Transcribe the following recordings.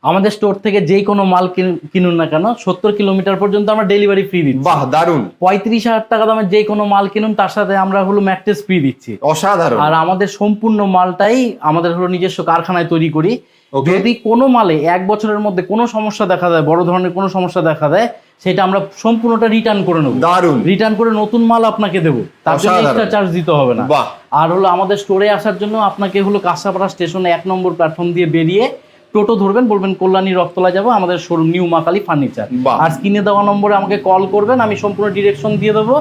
আমাদের স্টোর থেকে যেই কোনো মাল কিনুন না কেন 70 কিলোমিটার পর্যন্ত আমরা ডেলিভারি ফ্রি দিচ্ছি। বাহ, দারুন। 35,000 টাকা দামের যে কোনো মাল কিনুন তার সাথে আমরা হলো ম্যাট্রেস ফ্রি দিচ্ছি। অসাধারণ। আর আমাদের সম্পূর্ণ মালটাই আমাদের হলো নিজস্ব কারখানায় তৈরি করি। Okay. যদি কোনো মালে 1 বছরের মধ্যে কোনো সমস্যা দেখা দেয়, বড় ধরনের কোনো সমস্যা দেখা দেয়, সেটা আমরা সম্পূর্ণটা রিটার্ন করে নেবো। দারুন। রিটার্ন করে নতুন মাল আপনাকে দেবো, তার জন্য এক্সট্রা চার্জ দিতে হবে না। বাহ। আর হলো আমাদের স্টোরে আসার জন্য আপনাকে হলো কাঁচরাপাড়া স্টেশনে 1 নম্বর প্ল্যাটফর্ম দিয়ে বেরিয়ে টোটো ধরবেন, বলবেন কল্যাণী রথতলা যাবো, আমাদের শোরুম নিউ মা কালী ফার্নিচার। বাহ। আর স্ক্রিনে দেওয়া নম্বরে আমাকে কল করবেন, আমি সম্পূর্ণ ডিরেকশন দিয়ে দেবো।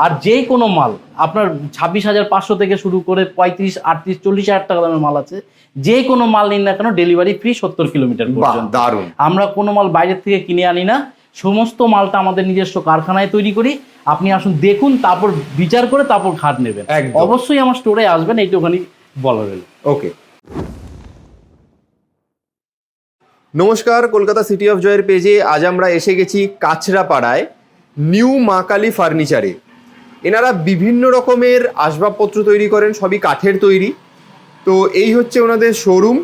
আর যে কোনো মাল আপনার 26,500 থেকে শুরু করে 35, 38, 40,000 টাকা দামের মাল আছে, যে কোনো মাল নিন না কেন ডেলিভারি ফ্রি 70 কিলোমিটার পর্যন্ত। দারুন। আমরা কোনো মাল বাইরের থেকে কিনে আনি না, সমস্ত মালটা আমাদের নিজস্ব কারখানায় তৈরি করি। আপনি আসুন, দেখুন, তারপর বিচার করে তারপর খাট নেবেন। অবশ্যই আমার স্টোরে আসবেন, এইটুখানি বলা রইল। ওকে। নমস্কার, কলকাতা সিটি অফ জয়ের পেজে আজ আমরা এসে গেছি কাছড়াপাড়ায় নিউ মা কালী ফার্নিচারে। এনারা বিভিন্ন রকমের আসবাবপত্র তৈরি করেন, সবই কাঠের তৈরি। তো এই হচ্ছে ওনাদের শোরুম।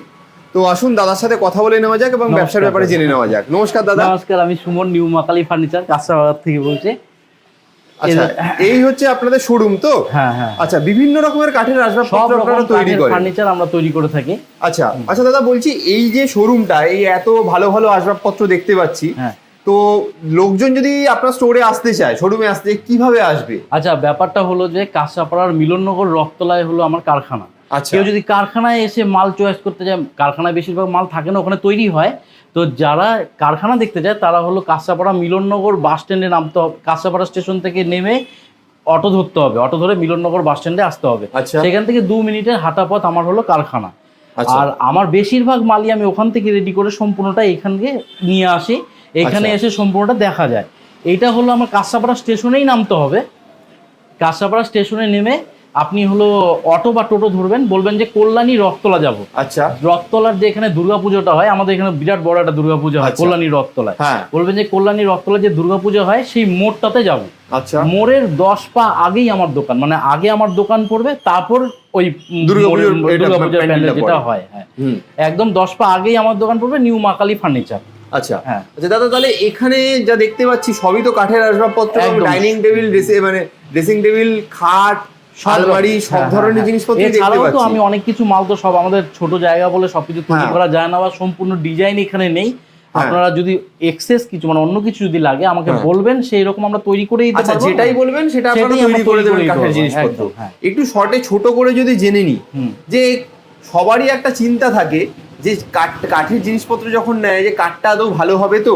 তো আসুন দাদার সাথে কথা বলে নেওয়া যাক এবং ব্যবসার ব্যাপারে জেনে নেওয়া যাক। নমস্কার দাদা। নমস্কার, আমি সুমন, নিউ মা কালী ফার্নিচার কাঁচরাপাড়া থেকে বলছি। আচ্ছা, এই হচ্ছে আপনাদের শোরুম তো? হ্যাঁ হ্যাঁ। আচ্ছা, বিভিন্ন রকমের কাঠের আসবাবপত্র আপনারা তৈরি করেন? ফার্নিচার আমরা তৈরি করে থাকি। আচ্ছা আচ্ছা দাদা, বলছি এই যে শোরুমটা, এই এত ভালো ভালো আসবাবপত্র দেখতে পাচ্ছি, তো লোকজন যদি আপনার স্টোরে আসতে চায়, শোরুমে আসতে, কিভাবে আসবে? আচ্ছা, ব্যাপারটা হলো যে কাঁচরাপাড়ার মিলননগর রথতলায় হলো আমার কারখানা। কেউ যদি কারখানায় এসে মাল চয়েস করতে যায়, কারখানায় বেশিরভাগ মাল থাকে না, ওখানে তৈরি হয়। তো যারা কারখানা দেখতে যায় তারা হলো কাঁচরাপাড়া মিলননগর বাস স্ট্যান্ডে নামতে হবে। কাঁচরাপাড়া স্টেশন থেকে নেমে অটো ধরতে হবে, অটো ধরে মিলননগর বাস স্ট্যান্ডে আসতে হবে। সেখান থেকে 2 মিনিটের হাঁটা পথ আমার হলো কারখানা। আর আমার বেশিরভাগ মালই আমি ওখান থেকে রেডি করে সম্পূর্ণটা এখানকে নিয়ে আসি। এখানে এসে সম্পূর্ণটা দেখা যায়। এইটা হলো আমার কাঁচরাপাড়া স্টেশনেই নামতে হবে। কাঁচরাপাড়া স্টেশনে নেমে আপনি হলো অটো বা টোটো ধরবেন, বলবেন যে কল্যাণী রথতলা যাব। আচ্ছা। রথতলার যে এখানে দুর্গাপুজোটা হয়, আমাদের এখানে বিরাট বড় একটা দুর্গাপুজো হয় কল্যাণী রথতলায়। বলবেন যে কল্যাণী রথতলায় যে দুর্গাপুজো হয় সেই মোড়টাতে যাব। আচ্ছা। মোড়ের 10 পা আগেই আমার দোকান, মানে আগে আমার দোকান পড়বে, তারপর ওই দুর্গাপুজোর প্যান্ডেল যেটা হয়, হ্যাঁ একদম 10 পা আগেই আমার দোকান পড়বে, নিউ মা কালী ফার্নিচার। আচ্ছা হ্যাঁ। আচ্ছা দাদা, তাহলে এখানে যা দেখতে পাচ্ছি সবই তো কাঠের আসবাবপত্র, ডাইনিং টেবিল, মানে ড্রেসিং টেবিল, খাট, আলমারি, সব ধরনের জিনিসপত্র দেখতে পাচ্ছি। তো আমি অনেক কিছু মাল তো সব আমাদের ছোট জায়গা বলে সবকিছু তৈরি করা যায় না, বা সম্পূর্ণ ডিজাইন এখানে নেই। আপনারা যদি এক্সেস কিছু মানে অন্য কিছু যদি লাগে আমাকে বলবেন, সেই রকম আমরা তৈরি করে দিতে পারবো। যেটাই বলবেন সেটা আপনারা তৈরি করে দেবেন কাঠের জিনিসপত্র। একটু শর্টে ছোট করে যদি জেনে নিই, যে সবারই একটা চিন্তা থাকে যে কাঠের জিনিসপত্র যখন নেয়, যে কাঠটা আদৌ ভালো হবে তো,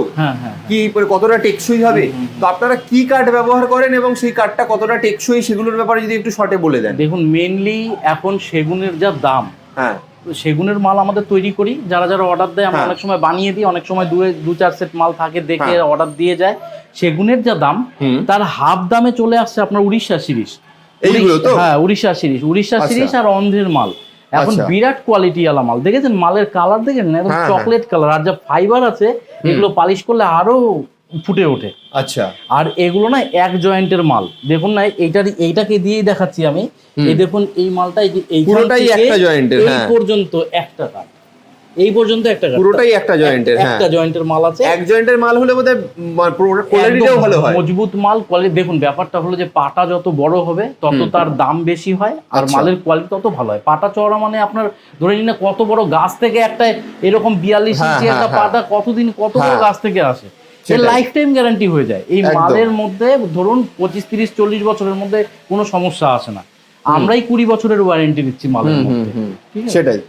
কি কতটা টেকসই হবে, তো আপনারা কি কাঠ ব্যবহার করেন এবং সেই কাঠটা কতটা টেকসই, সেগুলোর ব্যাপারে যদি একটু শর্টে বলে দেন। দেখুন, মেইনলি এখন সেগুনের যা দাম, সেগুনের মাল আমাদের তৈরি করি। যারা যারা অর্ডার দেয় আমরা অনেক সময় বানিয়ে দিই, অনেক সময় 2-4 সেট মাল থাকে দেখে অর্ডার দিয়ে যায়। সেগুনের যা দাম, তার হাফ দামে চলে আসছে আপনার উড়িষ্যা সিরিজ। হ্যাঁ, উড়িষ্যা সিরিজ আর অন্ধ্রের মাল এখন বিরাট কোয়ালিটি আলা মাল। দেখেছেন মালের কালার দেখেন, একদম চকলেট কালার। আর যা ফাইবার আছে, এগুলো পালিশ করলে আরো ফুটে ওঠে। আচ্ছা। আর এগুলো না এক জয়েন্টের মাল। দেখুন না, এইটাকে দিয়েই দেখাচ্ছি আমি। এই দেখুন, এই মালটা পুরোটাই একটা জয়েন্টের, এই পর্যন্ত একটা কাঠ, এই পর্যন্ত একটা কাঠ, পুরোটাই একটা জয়েন্টের। একটা জয়েন্টের মাল আছে। এক জয়েন্টের মাল হলে বোধহয় কোয়ালিটিটাও ভালো হয়, মজবুত মাল কোয়ালিটি। দেখুন, ব্যাপারটা হলো যে পাটা যত বড় হবে তত তার দাম বেশি হয়, আর মালের কোয়ালিটি তত ভালো হয়। পাটা চওড়া মানে আপনার ধরে নিন না, কত বড় গাছ থেকে একটা এরকম 42 ইঞ্চি একটা পাটা কতদিন কত বড় গাছ থেকে আসে, লাইফ টাইম গ্যারান্টি হয়ে যায়। এই মালের মধ্যে ধরুন 25, 30, 40 বছরের মধ্যে কোনো সমস্যা আসে না। আমরাই 20 বছরের ওয়ারেন্টি দিচ্ছি মালের মধ্যে। সেটাই।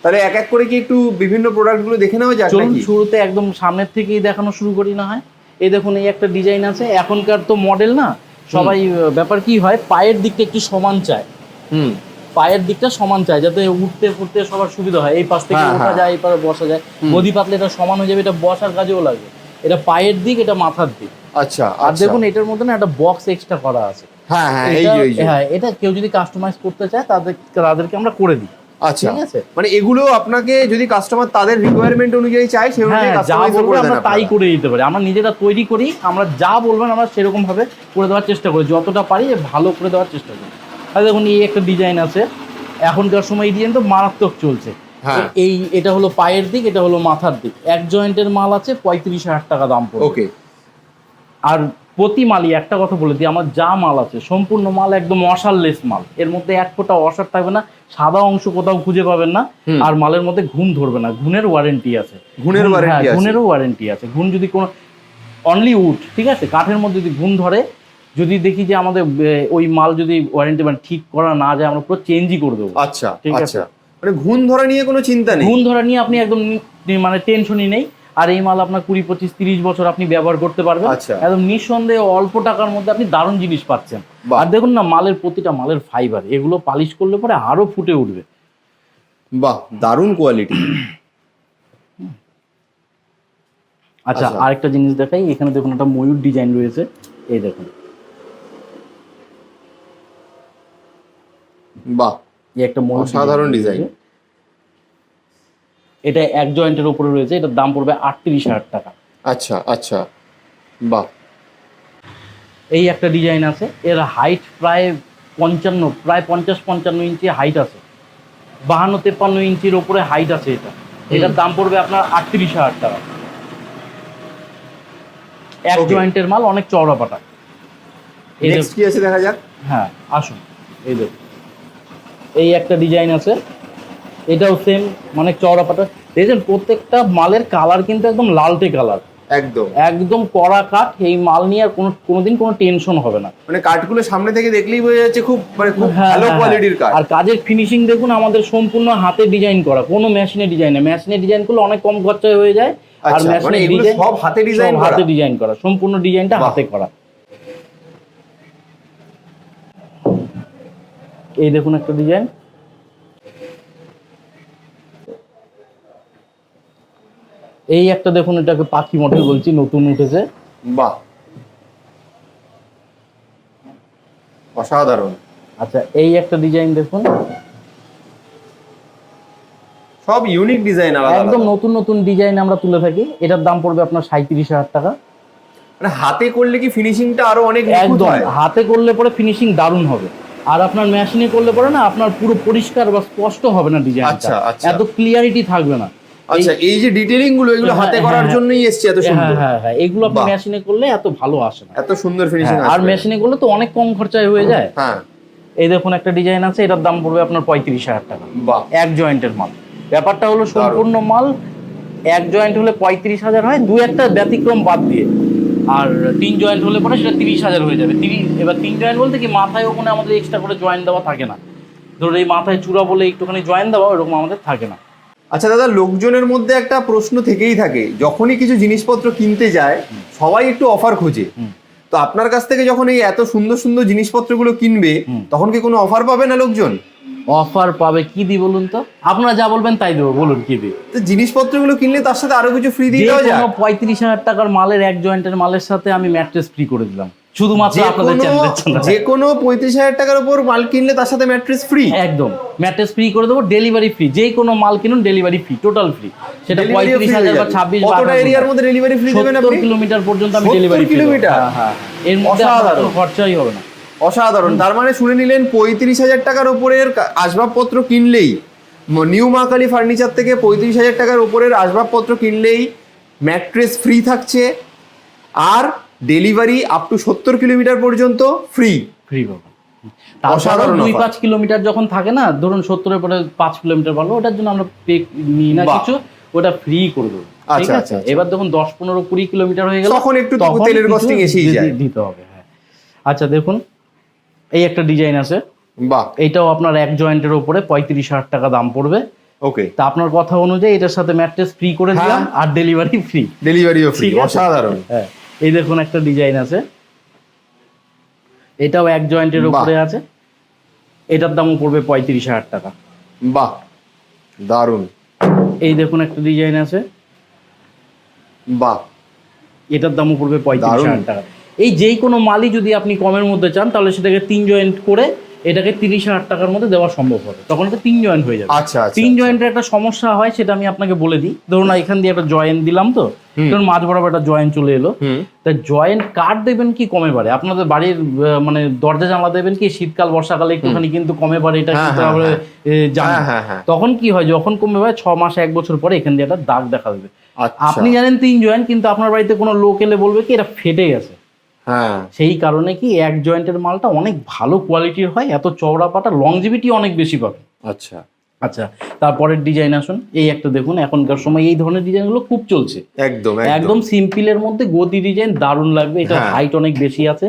তাহলে এক এক করে কি একটু বিভিন্ন প্রোডাক্টগুলো দেখে নেওয়া যাক? চলুন, শুরুতে একদম সামনের থেকেই দেখানো শুরু করি না হয়। এই দেখুন, এই একটা ডিজাইন আছে। এখনকার তো মডেল না, সবাই ব্যাপার কি হয়, পায়ের দিকটা একটু সমান চায়। পায়ের দিকটা সমান চায় যাতে উঠতে ফুটতে সবার সুবিধা হয়। এই পাশ থেকে ওঠা যায়, এই পাশে বসা যায়। গদি পাতলে এটা সমান হয়ে যাবে, এটা বসার কাজেও লাগে। এটা পায়ের দিক, এটা মাথার দিক। আচ্ছা। আর দেখুন, এটার মধ্যে না একটা বক্স এক্সট্রা করা আছে। হ্যাঁ, এটা কেউ যদি কাস্টমাইজ করতে চায় তাদেরকে আমরা করে দিই। আচ্ছা, ঠিক আছে। মানে এগুলো আপনাকে যদি কাস্টমার তাদের রিকোয়ারমেন্ট অনুযায়ী চায়, সেই অনুযায়ী কাস্টমাইজ করে দেন, আমরা তাই করে দিতে পারি। আমরা নিজেরা তৈরি করি, আমরা যা বলবেন আমরা সেরকম ভাবে করে দেওয়ার চেষ্টা করি, যতটা পারি ভালো করে দেওয়ার চেষ্টা করি। আর দেখুন, এই একটা ডিজাইন আছে। এখনকার সময় এই ডিজাইন তো মারাত্মক চলছে। হ্যাঁ। এটা হলো পায়ের দিক, এটা হলো মাথার দিক। এক জয়েন্টের মাল আছে 35,000 টাকা দাম পড়বে। ওকে। আর প্রতি মালই একটা কথা বলে দিই, আমার যা মাল আছে সম্পূর্ণ মাল একদম অসারলেস মাল, এর মধ্যে এক ফোঁটা অসার থাকবে না, সাদা অংশ কোথাও খুঁজে পাবেন না। আর মালের মধ্যে ঘুণ ধরবে না, ঘুণের ওয়ারেন্টি আছে। ঘুণেরও ওয়ারেন্টি আছে। ঘুণ যদি কোনো অনলি উড, ঠিক আছে, কাঠের মধ্যে যদি ঘুণ ধরে, যদি দেখি যে আমাদের ওই মাল যদি ওয়ারেন্টি মানে ঠিক করা না যায়, আমরা পুরো চেঞ্জই করে দেবো। আচ্ছা, ঠিক আছে, মানে ঘুণ ধরা নিয়ে কোনো চিন্তা নেই। ঘুণ ধরা নিয়ে আপনি একদম মানে টেনশনই নেই। আর এই মাল আপনার 20, 25, 30 বছর আপনি ব্যবহার করতে পারবেন। একদম নিঃসন্দেহে অল্প টাকার মধ্যে আপনি দারুণ জিনিস পাচ্ছেন। আর দেখুন না, মালের প্রতিটা মালের ফাইবার, এগুলো পালিশ করলে পরে আরো ফুটে উঠবে। বাহ, দারুণ কোয়ালিটি। আচ্ছা, আরেকটা জিনিস দেখাই। এখানে দেখুন একটা ময়ূর ডিজাইন রয়েছে, এই দেখুন। বাহ, এই একটা ময়ূর, সাধারণ ডিজাইন। এটা এক জয়েন্টের উপরে রয়েছে, এটার দাম পড়বে 38,000 টাকা। আচ্ছা আচ্ছা, বাহ। এই একটা ডিজাইন আছে, এর হাইট প্রায় 50-55 ইঞ্চি হাইট আছে, 52-53 ইঞ্চির ওপরে হাইট আছে। এটার দাম পড়বে আপনার 38,000 টাকা। এক জয়েন্টের মাল, অনেক চওড়া পাটা। নেক্সট কি আছে দেখা যাক। হ্যাঁ, আসুন। এই দেখুন, এই একটা ডিজাইন আছে, এটাও সেম, মানে চওড়া পাটা। দেখছেন প্রত্যেকটা মালের কালার কিন্তু একদম লালটে কালার, একদম একদম কড়া কাঠ। এই মাল নিয়ে আর কোনোদিন কোনো টেনশন হবে না। মানে কাঠগুলো সামনে থেকে দেখলেই বোঝা যাচ্ছে খুব ভালো কোয়ালিটির কাঠ। আর কাজের ফিনিশিং দেখুন, আমাদের সম্পূর্ণ হাতে ডিজাইন করা, কোনো মেশিনে ডিজাইন না। মেশিনে ডিজাইন করলে অনেক কম খরচায় হয়ে যায়। আর মেশিনে ডিজাইন সব হাতে ডিজাইন করা, সম্পূর্ণ ডিজাইনটা হাতে করা। এই দেখুন একটা ডিজাইন, এই একটা দেখুন, এটাকে পাখি মডেল বলছি, নতুন উঠেছে। বাহ, অসাধারণ। আচ্ছা, এই একটা ডিজাইন দেখুন, সব ইউনিক ডিজাইন, একদম নতুন নতুন ডিজাইন আমরা তুলে থাকি। এটার দাম পড়বে আপনার 37,000 টাকা। মানে হাতে করলে কি ফিনিশিংটা আরো অনেক নিখুঁত হয়? হাতে করলে পরে ফিনিশিং দারুণ হবে। আর আপনার মেশিনে করলে পরে না, আপনার পুরো পরিষ্কার বা স্পষ্ট হবে না ডিজাইনটা, এত ক্লিয়ারিটি থাকবে না। আচ্ছা, এই যে ডিটেইলিং গুলো, এগুলো হাতে করার জন্যই এসছে এত সুন্দর। হ্যাঁ, এগুলো আপনি মেশিনে করলে এত ভালো আসে না, এত সুন্দর ফিনিশিং আসে। আর মেশিনে করলে তো অনেক কম খরচায় হয়ে যায়। হ্যাঁ, এই দেখুন একটা ডিজাইন আছে, এটার দাম পড়বে আপনার 35,000 টাকা। বাহ, এক জয়েন্টের মাল। ব্যাপারটা হলো সম্পূর্ণ মাল এক জয়েন্ট হলে 35,000 হয়, দু একটা ব্যতিক্রম বাদ দিয়ে। আর 3 জয়েন্ট হলে পরে সেটা 30,000 হয়ে যাবে। এবার 3 জয়েন্ট বলতে কি, মাথায় ওখানে আমাদের এক্সট্রা করে জয়েন্ট দেওয়া থাকে না। ধরুন এই মাথায় চূড়া বলে একটুখানি জয়েন্ট দেওয়া, ওরকম আমাদের থাকে না। আচ্ছা দাদা, লোকজনের মধ্যে একটা প্রশ্ন থেকেই থাকে, যখনই কিছু জিনিসপত্র কিনতে যায় সবাই একটু অফার খোঁজে। তো আপনার কাছ থেকে যখন এই এত সুন্দর সুন্দর জিনিসপত্রগুলো কিনবে, তখন কি কোনো অফার পাবে না লোকজন? অফার পাবে, কি দিই বলুন তো? আপনারা যা বলবেন তাই দেবো, বলুন কি দিই। তো জিনিসপত্রগুলো কিনলে তার সাথে আরো কিছু ফ্রি দিয়ে দেওয়া যায়। 35,000 টাকার মালের এক জয়েন্টের মালের সাথে আমি ম্যাট্রেস ফ্রি করে দিলাম, শুধুমাত্র আপনাদের চ্যানেলের জন্য। যে কোনো 35,000 টাকার উপর মাল কিনলে তার সাথে ম্যাট্রেস ফ্রি, একদম ম্যাট্রেস ফ্রি করে দেবো। ডেলিভারি ফ্রি, যে কোনো মাল কিনুন ডেলিভারি ফ্রি, টোটাল ফ্রি। সেটা 35,000 বা 26 কতটা এরিয়ার মধ্যে ডেলিভারি ফ্রি দেবেন আপনি? 70 কিলোমিটার পর্যন্ত আমি ডেলিভারি ফ্রি। হ্যাঁ, এর মধ্যে কোনো খরচাই হবে না। অসাধারণ। তার মানে শুনে নিলেন, 35,000 টাকার উপরের আসবাবপত্র কিনলেই, নিউ মা কালী ফার্নিচার থেকে 35,000 টাকার উপরের আসবাবপত্র কিনলেই ম্যাট্রেস ফ্রি থাকছে, আর ডেলিভারি আপ টু 70 কিলোমিটার পর্যন্ত ফ্রি পাবেন। তাছাড়াও 2-5 কিলোমিটার যখন থাকে না, ধরুন 70-এর পরে 5 কিলোমিটার ভালো, ওটার জন্য আমরা পে নিই না কিছু, ওটা ফ্রি করে দেবো। ঠিক আছে, এবার দেখুন 10, 15, 20 কিলোমিটার হয়ে গেল, তখন একটু তেলের কস্টিং এসেই যায়, দিতে হবে। হ্যাঁ, আচ্ছা দেখুন এই একটা ডিজাইন আছে। বাহ, এইটাও আপনার এক জয়েন্টের উপরে 35,000 টাকা দাম পড়বে। ওকে, তা আপনার কথা অনুযায়ী এটার সাথে ম্যাট্রেস ফ্রি করে দিলাম, আর ডেলিভারি ফ্রি। ডেলিভারিও ফ্রি, অসাধারণ। হ্যাঁ, এই দেখুন একটা ডিজাইন আছে, এটাও এক জয়েন্টের উপরে আছে, এটার দামও পড়বে 35,000 টাকা। বাহ, দারুণ। এই দেখুন একটা ডিজাইন আছে, বাহ, এটার দামও পড়বে 35,000 টাকা। এই যেই কোনো মালই যদি আপনি কমের মধ্যে চান, তাহলে সেটাকে 3 জয়েন্ট করে এটাকে 30,000 টাকার মধ্যে দেওয়া সম্ভব হবে, তখন এটা 3 জয়েন্ট হয়ে যাবে। আচ্ছা আচ্ছা 3 জয়েন্টের একটা সমস্যা হয়, সেটা আমি আপনাকে বলে দিই। ধরুন এখান দিয়ে একটা জয়েন্ট দিলাম, তো ধরুন মাঝ বরাবর একটা জয়েন্ট চলে এলো, তা জয়েন্ট কাট দেবেন কি কমে বাড়ে, আপনাদের বাড়ির মানে দরজা জানলা দেবেন কি শীতকাল বর্ষাকালে একটুখানি কিন্তু কমে বাড়ে, এটা কিন্তু আমরা জানি। তখন কি হয়, যখন কমে বাড়ে 6 মাস 1 বছর পরে এখান দিয়ে একটা দাগ দেখা দেবে। আপনি জানেন 3 জয়েন্ট, কিন্তু আপনার বাড়িতে কোনো লোক এলে বলবে কি এটা ফেটে গেছে। হ্যাঁ, সেই কারণে কি এক জয়েন্টের মালটা অনেক ভালো কোয়ালিটির হয়, এত চওড়া পাটা, লংজিভিটি অনেক বেশি পাবে। আচ্ছা আচ্ছা, তারপরের ডিজাইন আসুন। এই একটা দেখুন, এখনকার সময় এই ধরনের ডিজাইনগুলো খুব চলছে। একদম একদম সিম্পলের মধ্যে গদি ডিজাইন দারুণ লাগবে। এটা হাইট অনেক বেশি আছে,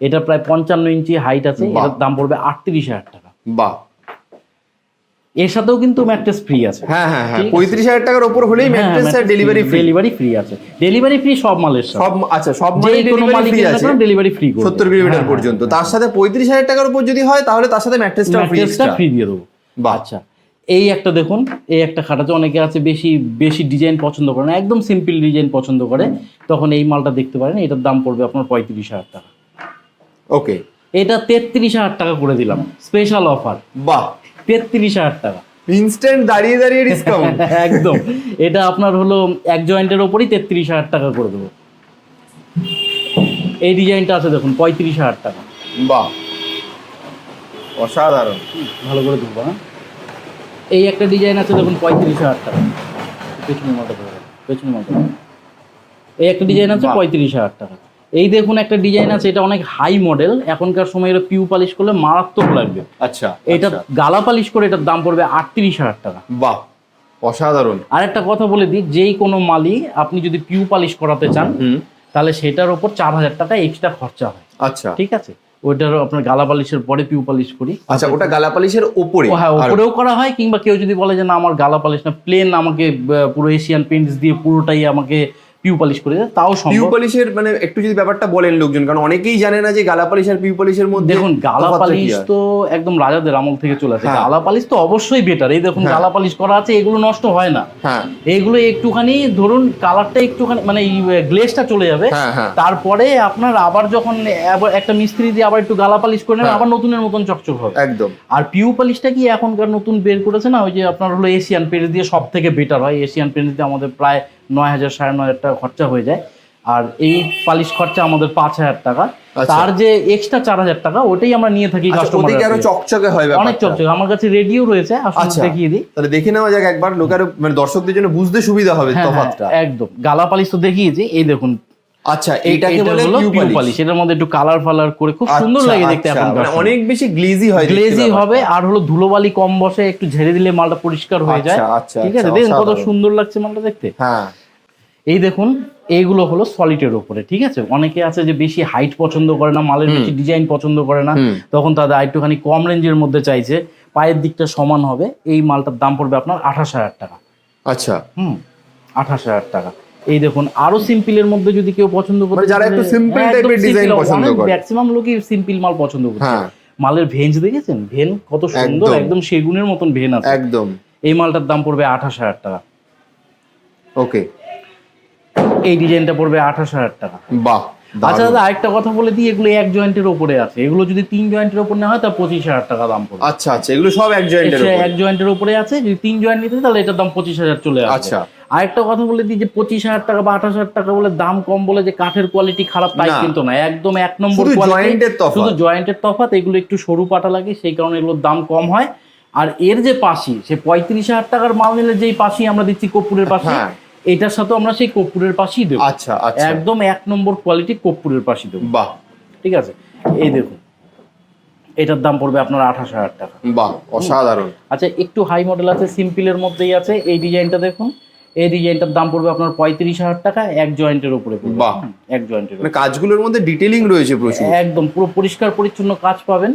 এটা প্রায় 55 ইঞ্চি হাইট আছে। এটার দাম পড়বে 38,000 টাকা। বাহ, এর সাথেও কিন্তু ম্যাট্রেস ফ্রি আছে। হ্যাঁ হ্যাঁ হ্যাঁ, 35,000 টাকার উপর হলেই ম্যাট্রেস আর ডেলিভারি ফ্রি আছে। ডেলিভারি ফ্রি সব মালের সাথে। সব আচ্ছা, সব মানে ডেলিভারি ফ্রি আছে, ডেলিভারি ফ্রি 70 কিলোমিটার পর্যন্ত। তার সাথে 35,000 টাকার উপর যদি হয় তাহলে তার সাথে ম্যাট্রেসটাও ফ্রি দিয়ে দেবো। আচ্ছা, এই একটা দেখুন, এই একটা খাটাতে অনেকে আছে বেশি বেশি ডিজাইন পছন্দ করে না, একদম সিম্পল ডিজাইন পছন্দ করে, তখন এই মালটা দেখতে পারেন। এটার দাম পড়বে আপনার 35,000 টাকা। ওকে, এটা 33,000 টাকা করে দিলাম, স্পেশাল অফার। বাহ, 33,000 টাকা ইনস্ট্যান্ট দাঁড়িয়ে দাঁড়িয়ে ডিসকাউন্ট। একদম, এটা আপনার হলো এক জয়েন্টের ওপরই 33,000 টাকা করে দেবো। এই ডিজাইনটা আছে দেখুন, 35,000 টাকা। বাহ, অসাধারণ, ভালো করে দেখবো। হ্যাঁ, এই একটা ডিজাইন আছে দেখুন, 35,000 টাকা। পেছনের মালটা ধরে রাখো, পেছনের মালটা। এই একটা ডিজাইন আছে 35,000 টাকা। এই দেখুন একটা ডিজাইন আছে, এটা অনেক হাই মডেল, এখনকার সময় এটা পিউ পালিশ করলে মারাত্মক লাগবে। আচ্ছা, এটা গালা পালিশ করে এটার দাম পড়বে 38,000 টাকা। বাহ, অসাধারণ। আর একটা কথা বলে দিই, যেই কোনো মালই আপনি যদি পিউ পালিশ করাতে চান তাহলে সেটার উপর 4,000 টাকা এক্সট্রা খরচা হয়। আচ্ছা, ঠিক আছে, ওইটার আপনার গালা পালিশের পরে পিউ পালিশ করি। আচ্ছা, ওটা গালা পালিশের উপরে? হ্যাঁ, উপরেও করা হয়, কিংবা কেউ যদি বলে যে না আমার গালা পালিশ না, প্লেন আমাকে পুরো এশিয়ান পেইন্টস দিয়ে পুরোটাই আমাকে পিউ পালিশ করে দেয়, তাও সম্ভব। পিউ পালিশের মানে একটু যদি ব্যাপারটা বলেন লোকজন, কারণ অনেকেই জানে না যে গালা পালিশ আর পিউ পালিশের মধ্যে। দেখুন, গালা পালিশ তো একদম রাজাদের আমল থেকে চলে আসে। গালা পালিশ তো অবশ্যই বেটার। এই দেখুন গালা পালিশ করা আছে, এগুলো নষ্ট হয় না। হ্যাঁ, এগুলো একটুখানি ধরুন কালারটা একটুখানি মানে গ্লেজটা চলে যাবে, তারপরে আপনার আবার যখন একটা মিস্ত্রি দিয়ে আবার একটু গালা পালিশ করে নেবেন, আবার নতুনের মতন চকচক হবে একদম। আর পিউ পালিশটা কি এখনকার নতুন বের করেছে না, ওই যে আপনার হলো এশিয়ান পেইন্টস দিয়ে সব থেকে বেটার হয়। এশিয়ান পেইন্টস দিয়ে আমাদের প্রায় 9,000 9,500 টাকা খরচা হয়ে যায়, আর এই পালিশ খরচা আমাদের 5,000 টাকা। তার যে এক্সট্রা 4,000 টাকা ওটাই আমরা নিয়ে থাকি কাস্টমারের। আরো চকচকে হয় ব্যাপারটা, অনেক চকচকে। আমার কাছে রেডিও রয়েছে, আসলে দেখিয়ে দিই। তাহলে দেখে নেওয়া যাক একবার, লোকের মানে দর্শকদের জন্য বুঝতে সুবিধা হবে তফাৎটা। একদম, গালা পালিশ তো দেখিয়েছি, এই দেখুন। আচ্ছা, এইটাকে বলে পিউ পালিশ। এটার মধ্যে একটু কালার ফালার করে খুব সুন্দর লাগে দেখতে। এখন মানে অনেক বেশি গ্লেজি হয়, গ্লেজি হবে, আর হলো ধুলোবালি কম বসে, একটু ঝেড়ে দিলে মালটা পরিষ্কার হয়ে যায়। ঠিক আছে, দেখুন কত সুন্দর লাগছে মালটা দেখতে। হ্যাঁ, এই দেখুন, এইগুলো হলো সলিডের উপরে। ঠিক আছে, অনেকে আছে যে বেশি হাইট পছন্দ করে না, মালের বেশি ডিজাইন পছন্দ করে না, তখন তাদের একটুখানি কম রেঞ্জের মধ্যে চাইছে, পায়ের দিকটা সমান হবে। এই মালটার দাম পড়বে আপনার 28,000 টাকা। আচ্ছা, 28,000 টাকা। এই দেখুন, আরো সিম্পলের মধ্যে যদি কেউ পছন্দ করে, যারা একটু সিম্পল টাইপের ডিজাইন পছন্দ করে, ম্যাক্সিমাম লোকই সিম্পল মাল পছন্দ করে। মালের ভেঞ্জ দেখেছেন, ভেন কত সুন্দর, একদম সেগুনের মতন ভেন আছে একদম। এই মালটার দাম পড়বে 28,000 টাকা। ওকে, এই ডিজাইনটা পড়বে 28,000 টাকা। বাহ। আচ্ছা দাদা, আরেকটা কথা বলে দিই, এগুলো এক জয়েন্টের উপরে আছে। এগুলো যদি 3 জয়েন্টের উপর না হয় তা 25,000 টাকা দাম পড়বে। আচ্ছা আচ্ছা, এগুলো সব এক জয়েন্টের উপরে আছে। যদি 3 জয়েন্ট নিতে তাহলে এটার দাম 25,000 চলে আসবে। আচ্ছা, আরেকটা কথা বলে দিই যে 25,000 টাকা বা 28,000 টাকা বলে দাম কম বলে যে কাঠের কোয়ালিটি খারাপ তাই কিন্তু না, একদম 1 নম্বর কোয়ালিটি, শুধু জয়েন্টের তফাৎ। এগুলো একটু সরু পাটা লাগে, সেই কারণে এগুলোর দাম কম হয়। আর এর যে পাশি, সে 35,000 টাকার মাল নিলে যেই পাশি আমরা দিচ্ছি কর্পূরের পাশি, এটার সাথে আমরা সেই কর্পূরের পাশি দেবো। আচ্ছা, একদম 1 নম্বর কোয়ালিটি কর্পূরের পাশি দেবো। বাহ, ঠিক আছে। এই দেখুন, এটার দাম পড়বে আপনার 28,000 টাকা। বাহ, অসাধারণ। আচ্ছা, একটু হাই মডেল আছে, সিম্পলের মধ্যেই আছে। এই ডিজাইনটা দেখুন, এই ডিজাইনটার দাম পড়বে আপনার 35,000 টাকা, এক জয়েন্টের উপরে। বাহ, এক জয়েন্টের মানে কাজগুলোর মধ্যে ডিটেইলিং রয়েছে প্রচুর, একদম পুরো পরিষ্কার পরিচ্ছন্ন কাজ পাবেন,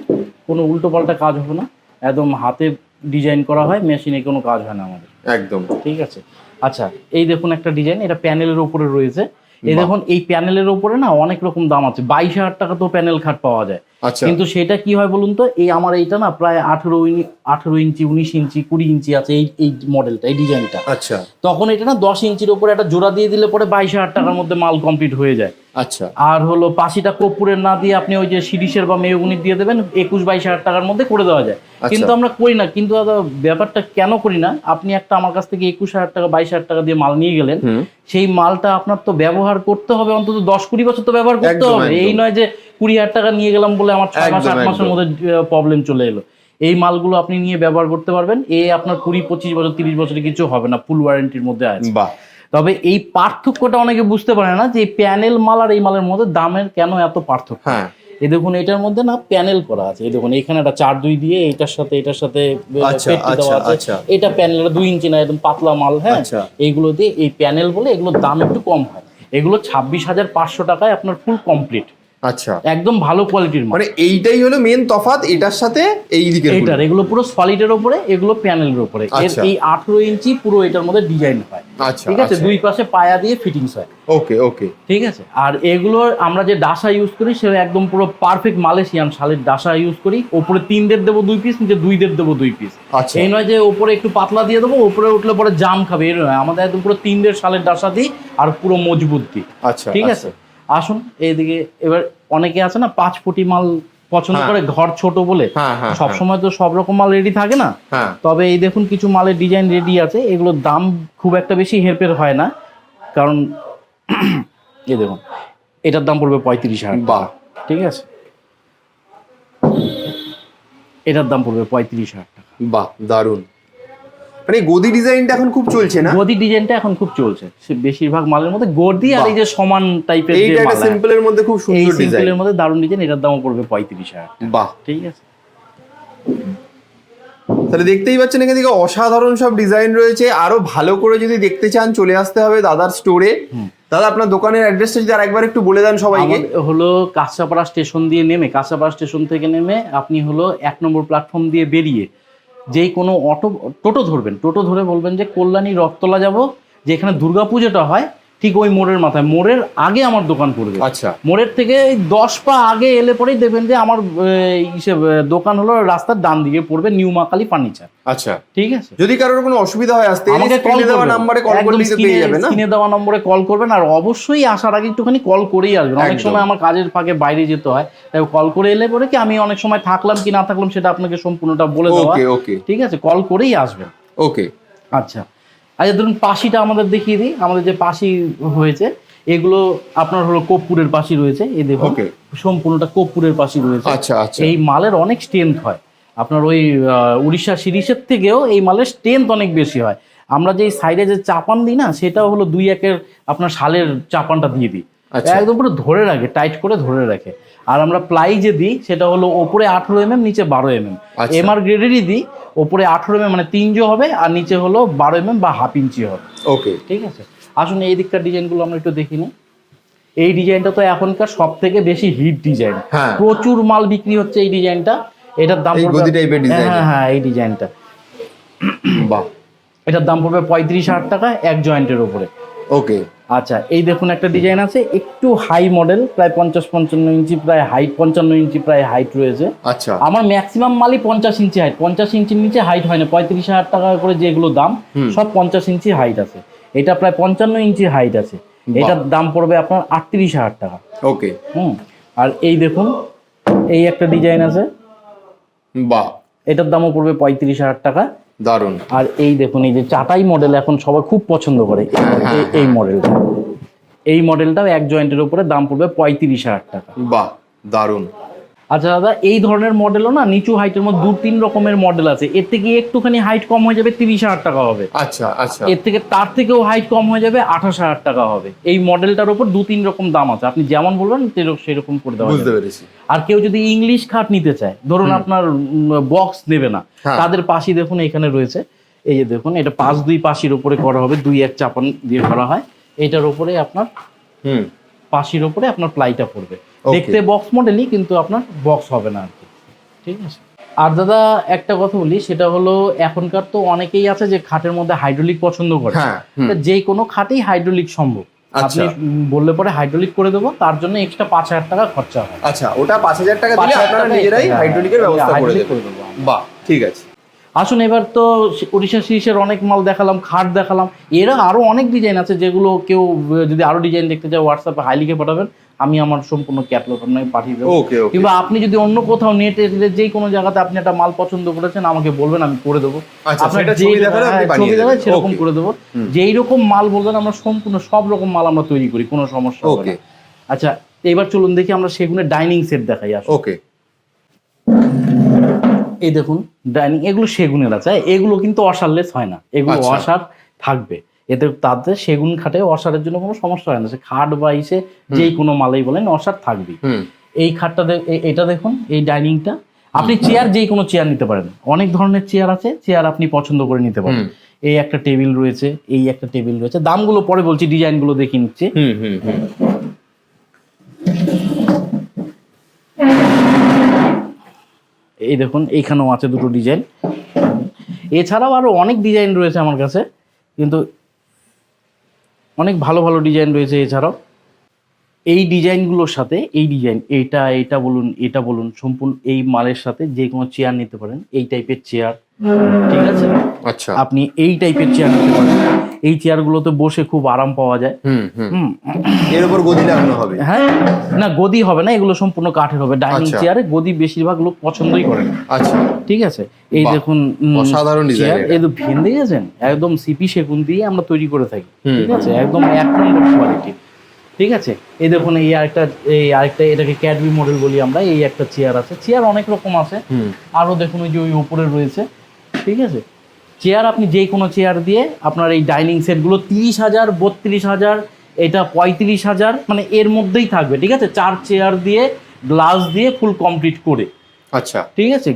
কোনো উল্টো পাল্টা কাজ হবে না, একদম হাতে ডিজাইন করা হয়, মেশিনে কোনো কাজ হয় না আমাদের। একদম, ঠিক আছে। আচ্ছা, এই দেখুন একটা ডিজাইন, এটা প্যানেলের উপরে রয়েছে। এই দেখুন, এই প্যানেলের উপরে না অনেক রকম দাম আছে। 22,000 টাকা তো প্যানেল খাট পাওয়া যায়। আচ্ছা। কিন্তু সেটা কি হয় বলুন তো, এই আমার এইটা না প্রায় 18 ইঞ্চি 19 ইঞ্চি 20 ইঞ্চি আছে এই মডেলটা, এই ডিজাইনটা। আচ্ছা তখন এটা না 10 ইঞ্চির উপরে একটা জোড়া দিয়ে দিলে পরে 22,000 টাকার মধ্যে মাল কমপ্লিট হয়ে যায়। আচ্ছা আর হলো পাশিটা কর্পূরের না দিয়ে আপনি ওই যে শিরিষের বা মেহগনির দিয়ে দেবেন, 21-22,000 টাকার মধ্যে করে দেওয়া যায়। কিন্তু আমরা করি না। কিন্তু দাদা ব্যাপারটা কেন করি না, আপনি একটা আমার কাছ থেকে 21,000 টাকা 22,000 টাকা দিয়ে মাল নিয়ে গেলেন, সেই মালটা আপনার তো ব্যবহার করতে হবে অন্তত 10-20 বছর তো ব্যবহার করতে হবে। এই নয় যে 20,000 টাকা নিয়ে গেলাম বলে আমার 6 মাস 8 মাসের মধ্যে প্রবলেম চলে এলো। এই মালগুলো আপনি নিয়ে ব্যবহার করতে পারবেন, আপনার 20-25 বছর 30 বছরে কিছু হবে না, ফুল ওয়ারেন্টির মধ্যে আছে। তবে এই পার্থক্যটা অনেকে বুঝতে পারে না যে প্যানেল মাল আর এই মালের মধ্যে দামের কেন এত পার্থক্য। এই দেখুন এটার মধ্যে না প্যানেল করা আছে, এই দেখুন এখানে একটা 4-2 দিয়ে এটার সাথে দেওয়া আছে। এটা প্যানেলটা 2 ইঞ্চি না, একদম পাতলা মাল। হ্যাঁ, এইগুলো দিয়ে এই প্যানেল বলে এগুলোর দাম একটু কম হয়। এগুলো 26,500 টাকায় আপনার ফুল কমপ্লিট। আচ্ছা, একদম ভালো কোয়ালিটির মাল। মানে এইটাই হলো মেন তফাৎ এটার সাথে এই দিকের। এটার এগুলো পুরো সলিডের উপরে, এগুলো প্যানেলের উপরে। এই 18 ইঞ্চি পুরো এটার মধ্যে ডিজাইন হয়। ঠিক আছে, দুই পাশে পায়া দিয়ে ফিটিংস হয়। ওকে ওকে, ঠিক আছে। আর এগুলোর আমরা যে ডাসা ইউজ করি সেটা একদম পুরো পারফেক্ট মালয়েশিয়ান শালের ডাসা ইউজ করি। উপরে 3 দের দেবো 2 পিস, নিচে 2 দের দেবো 2 পিস। এই নয় যে উপরে একটু পাতলা দিয়ে দেবো, উপরে উঠলে পরে জাম খাবে, এর নয়। আমাদের একদম পুরো 3 দের শালের ডাসা দিই আর পুরো মজবুত দিই। আচ্ছা, ঠিক আছে। আসুন এইদিকে। এবার অনেকে আছে না 5 ফুটি মাল পছন্দ করে, ঘর ছোট বলে। সবসময় তো সব রকম মাল রেডি থাকে না। তবে এই দেখুন কিছু মালের ডিজাইন রেডি আছে, এগুলোর দাম খুব একটা বেশি হেরফের হয় না। কারণ এই দেখুন এটার দাম পড়বে 35,000। বাহ, ঠিক আছে। এটার দাম পড়বে 35,000 টাকা। বাহ, দারুণ। মানে গদি ডিজাইনটা এখন খুব চলছে না? গদি ডিজাইনটা এখন খুব চলছে বেশিরভাগ মালের মধ্যে। গদি আর এই যে সমান টাইপের যে মাল, এইটা সিম্পলের মধ্যে খুব সুন্দর ডিজাইন, সিম্পলের মধ্যে দারুণ ডিজাইন। এটার দাম পড়বে 35,000। বাহ, ঠিক আছে। তাহলে দেখতেই পাচ্ছেন এখানে থেকে অসাধারণ সব ডিজাইন রয়েছে। আরো ভালো করে যদি দেখতে চান চলে আসতে হবে দাদার স্টোরে। দাদা আপনার দোকানের অ্যাড্রেসটা যদি আরেকবার একটু বলে দেন সবাইকে। হলো কাঁচরাপাড়া স্টেশন দিয়ে নেমে, কাঁচরাপাড়া স্টেশন থেকে নেমে আপনি হলো 1 নম্বর প্ল্যাটফর্ম দিয়ে বেরিয়ে যেই কোনো টোটো ধরবেন। টোটো ধরে বলবেন যে কল্যাণী রথতলা যাব, যেখানে দুর্গাপুজোটা হয় ঠিক ওই মোড়ের মাথায়, মোড়ের আগে আমার দোকান পড়বে। আচ্ছা, মোড়ের থেকে 10 পা আগে এলে পরেই দেখবেন যে আমার দোকান হলো রাস্তার ডান দিকে পড়বে, নিউ মা কালী ফার্নিচার। আচ্ছা, ঠিক আছে। যদি কারোর কোনো অসুবিধা হয় আসতে, আমাকে কল দেওয়া নম্বরে কল করলে পেয়ে যাবেন না? স্ক্রিনে দেওয়া নম্বরে কল করবেন। আর অবশ্যই আসার আগে একটুখানি কল করেই আসবেন। অনেক সময় আমার কাজের ফাঁকে বাইরে যেতে হয়, তাই কল করে এলে পরে কি আমি অনেক সময় থাকলাম কি না থাকলাম সেটা আপনাকে সম্পূর্ণটা বলে দেওয়া। ওকে, ঠিক আছে, কল করেই আসবেন। ওকে, আচ্ছা। আচ্ছা, ধরুন পাশিটা আমাদের দেখিয়ে দিই। আমাদের যে পাশি হয়েছে এগুলো আপনার হলো কর্পূরের পাশি রয়েছে। এই দেখুন সম্পূর্ণটা কর্পূরের পাশি রয়েছে। আচ্ছা আচ্ছা। এই মালের অনেক স্ট্রেংথ হয়। আপনার ওই উড়িষ্যা শিরিষের থেকেও এই মালের স্ট্রেংথ অনেক বেশি হয়। আমরা যে সাইডে যে চাপান দিই না, সেটাও হলো 2-1 আপনার শালের চাপানটা দিয়ে দিই। একদম পুরো ধরে রাখে, টাইট করে ধরে রাখে। আর আমরা প্লাই যে দিই সেটা হলো ওপরে 18 mm, নিচে 12 mm। এমআর গ্রেডেরই দিই। ওপরে 18 mm মানে 3 জো হবে, আর নিচে হলো 12 mm বা হাফ ইঞ্চি হবে। ওকে, ঠিক আছে। আসুন এই দিককার ডিজাইনগুলো আমরা একটু দেখি না। এই ডিজাইনটা তো এখনকার সব থেকে বেশি হিট ডিজাইন, প্রচুর মাল বিক্রি হচ্ছে এই ডিজাইনটা। এটার দাম পড়বে, হ্যাঁ এই ডিজাইনটা, বাহ, এটার দাম পড়বে 35,000 টাকা এক জয়েন্টের উপরে। ওকে, আচ্ছা। এই দেখুন একটা ডিজাইন আছে একটু হাই মডেল, প্রায় 50-55 ইঞ্চি প্রায় হাইট, 55 ইঞ্চি প্রায় হাইট রয়েছে। আচ্ছা, আমার ম্যাক্সিমাম মালই 50 ইঞ্চি হাইট, 50 ইঞ্চির নিচে হাইট হয় না। 35,000 টাকা করে যেগুলো দাম সব 50 ইঞ্চি হাইট আছে। এটা প্রায় 55 ইঞ্চি হাইট আছে। এটার দাম পড়বে আপনার 38,000 টাকা। ওকে, আর এই দেখুন এই একটা ডিজাইন আছে, বাহ, এটার দামও পড়বে 35,000 টাকা। দারুন। আর এই দেখুন এই যে চাটাই মডেল এখন সবাই খুব পছন্দ করে, এই মডেলটা, এই মডেলটাও এক জয়েন্টের উপরে দাম পড়বে 35,000 টাকা। বাহ, দারুন। আচ্ছা দাদা, এই ধরনের মডেলও না নিচু হাইটের মধ্যে 2-3 রকমের মডেল আছে। এর থেকে একটুখানি হাইট কম হয়ে যাবে 30,000 টাকা হবে। আচ্ছা আচ্ছা। এর থেকে তার থেকেও হাইট কম হয়ে যাবে 28,000 টাকা হবে। এই মডেলটার উপর 2-3 রকম দাম আছে, আপনি যেমন বলবেন সেরকম করে দেওয়া যাবে। বুঝতে পেরেছি। আর কেউ যদি ইংলিশ খাট নিতে চায়, ধরুন আপনার বক্স নেবে না, তাদের পাশি দেখুন এখানে রয়েছে। এই যে দেখুন এটা 5-2 পাশির উপরে করা হবে, 2-1 চাপান দিয়ে করা হয়। এটার উপরে আপনার পাশির উপরে আপনার প্লাইটা পড়বে। দেখতে বক্স মডেলই, কিন্তু আপনার বক্স হবে না আর কি। ঠিক আছে। আর দাদা একটা কথা বলি, সেটা হলো এখনকার তো অনেকেই আছে যে খাটের মধ্যে হাইড্রোলিক পছন্দ করে। যে কোনো খাটেই হাইড্রোলিক সম্ভব। আপনি বললে পরে হাইড্রোলিক করে দেবো, তার জন্য এক্সট্রা 5,000 টাকা খরচা হয়। আচ্ছা, ওটা 5,000 টাকা দিলে আপনারা নিজেরাই হাইড্রোলিকের ব্যবস্থা করে দেবো। বাহ, ঠিক আছে। আসুন, এবার তো উড়িষ্যা সিরিজের অনেক মাল দেখালাম, খাট দেখালাম, এরা আরো অনেক ডিজাইন আছে যেগুলো কেউ যদি আরো ডিজাইন দেখতে চায় হোয়াটসঅ্যাপে হাই লিখে পাঠাবেন, আমি আমার সম্পূর্ণ ক্যাটালগ আপনাকে পাঠিয়ে দেবো। কিংবা আপনি যদি অন্য কোথাও নেটে যে কোনো জায়গাতে আপনি একটা মাল পছন্দ করেছেন আমাকে বলবেন, আমি করে দেবো। আপনার ছবি দেখালে সেরকম করে দেবো। যেই রকম মাল বলবেন আমরা সম্পূর্ণ সব রকম মাল আমরা তৈরি করি, কোনো সমস্যা হবে না। আচ্ছা, এবার চলুন দেখি আমরা সেগুনের ডাইনিং সেট দেখাই। ওকে, এই দেখুন ডাইনিং, এগুলো সেগুনের আছে, এগুলো কিন্তু অসারলেস হয় না, এগুলো অসার থাকবে। এতে তাতে সেগুন খাটে অসারের জন্য কোনো সমস্যা হয় না, সে খাট বা ইসে যেই কোনো মালাই বলেন অসার থাকবে। এই খাটটা এটা দেখুন, এই ডাইনিংটা আপনি চেয়ার যেই কোনো চেয়ার নিতে পারেন, অনেক ধরনের চেয়ার আছে, চেয়ার আপনি পছন্দ করে নিতে পারেন। এই একটা টেবিল রয়েছে, এই একটা টেবিল রয়েছে, দামগুলো পরে বলছি, ডিজাইনগুলো দেখিয়ে নিচ্ছি। এই দেখুন এইখানেও আছে দুটো ডিজাইন, এছাড়াও আরো অনেক ডিজাইন রয়েছে আমার কাছে, কিন্তু অনেক ভালো ভালো ডিজাইন রয়েছে। এছাড়াও এই ডিজাইনগুলোর সাথে এই ডিজাইন, এটা বলুন সম্পূর্ণ এই মালের সাথে যে কোনো চেয়ার নিতে পারেন, এই টাইপের চেয়ার, ঠিক আছে? আচ্ছা, আপনি এই টাইপের চেয়ার নিতে পারেন, এই চেয়ারগুলোতে বসে খুব আরাম পাওয়া যায়। এর উপর গদি লাগানো হবে? হ্যাঁ, না গদি হবে না, এগুলো সম্পূর্ণ কাঠের হবে। ডাইনিং চেয়ারে গদি বেশিরভাগ লোক পছন্দই করে না। আচ্ছা, ঠিক আছে। এই দেখুন অসাধারণ ডিজাইন, এই তো ভেন দেখেছেন, একদম সিপি সেগুন দিয়ে আমরা তৈরি করে থাকি, ঠিক আছে, একদম 1 নম্বর কোয়ালিটি। ঠিক আছে, এই দেখুন এই আরেকটা এটাকে ক্যাডবি মডেল বলি আমরা। এই একটা চেয়ার আছে, চেয়ার অনেক রকম আছে, আরো দেখুন ওই যে ওই উপরে রয়েছে। ঠিক আছে, চেয়ার আপনি যে কোনো চেয়ার দিয়ে আপনার এই ডাইনিং সেটগুলো 30,000, 32,000, এটা 35,000, মানে এর মধ্যেই থাকবে। ঠিক আছে, 4 চেয়ার দিয়ে গ্লাস দিয়ে ফুল কমপ্লিট করে। আচ্ছা, ঠিক আছে,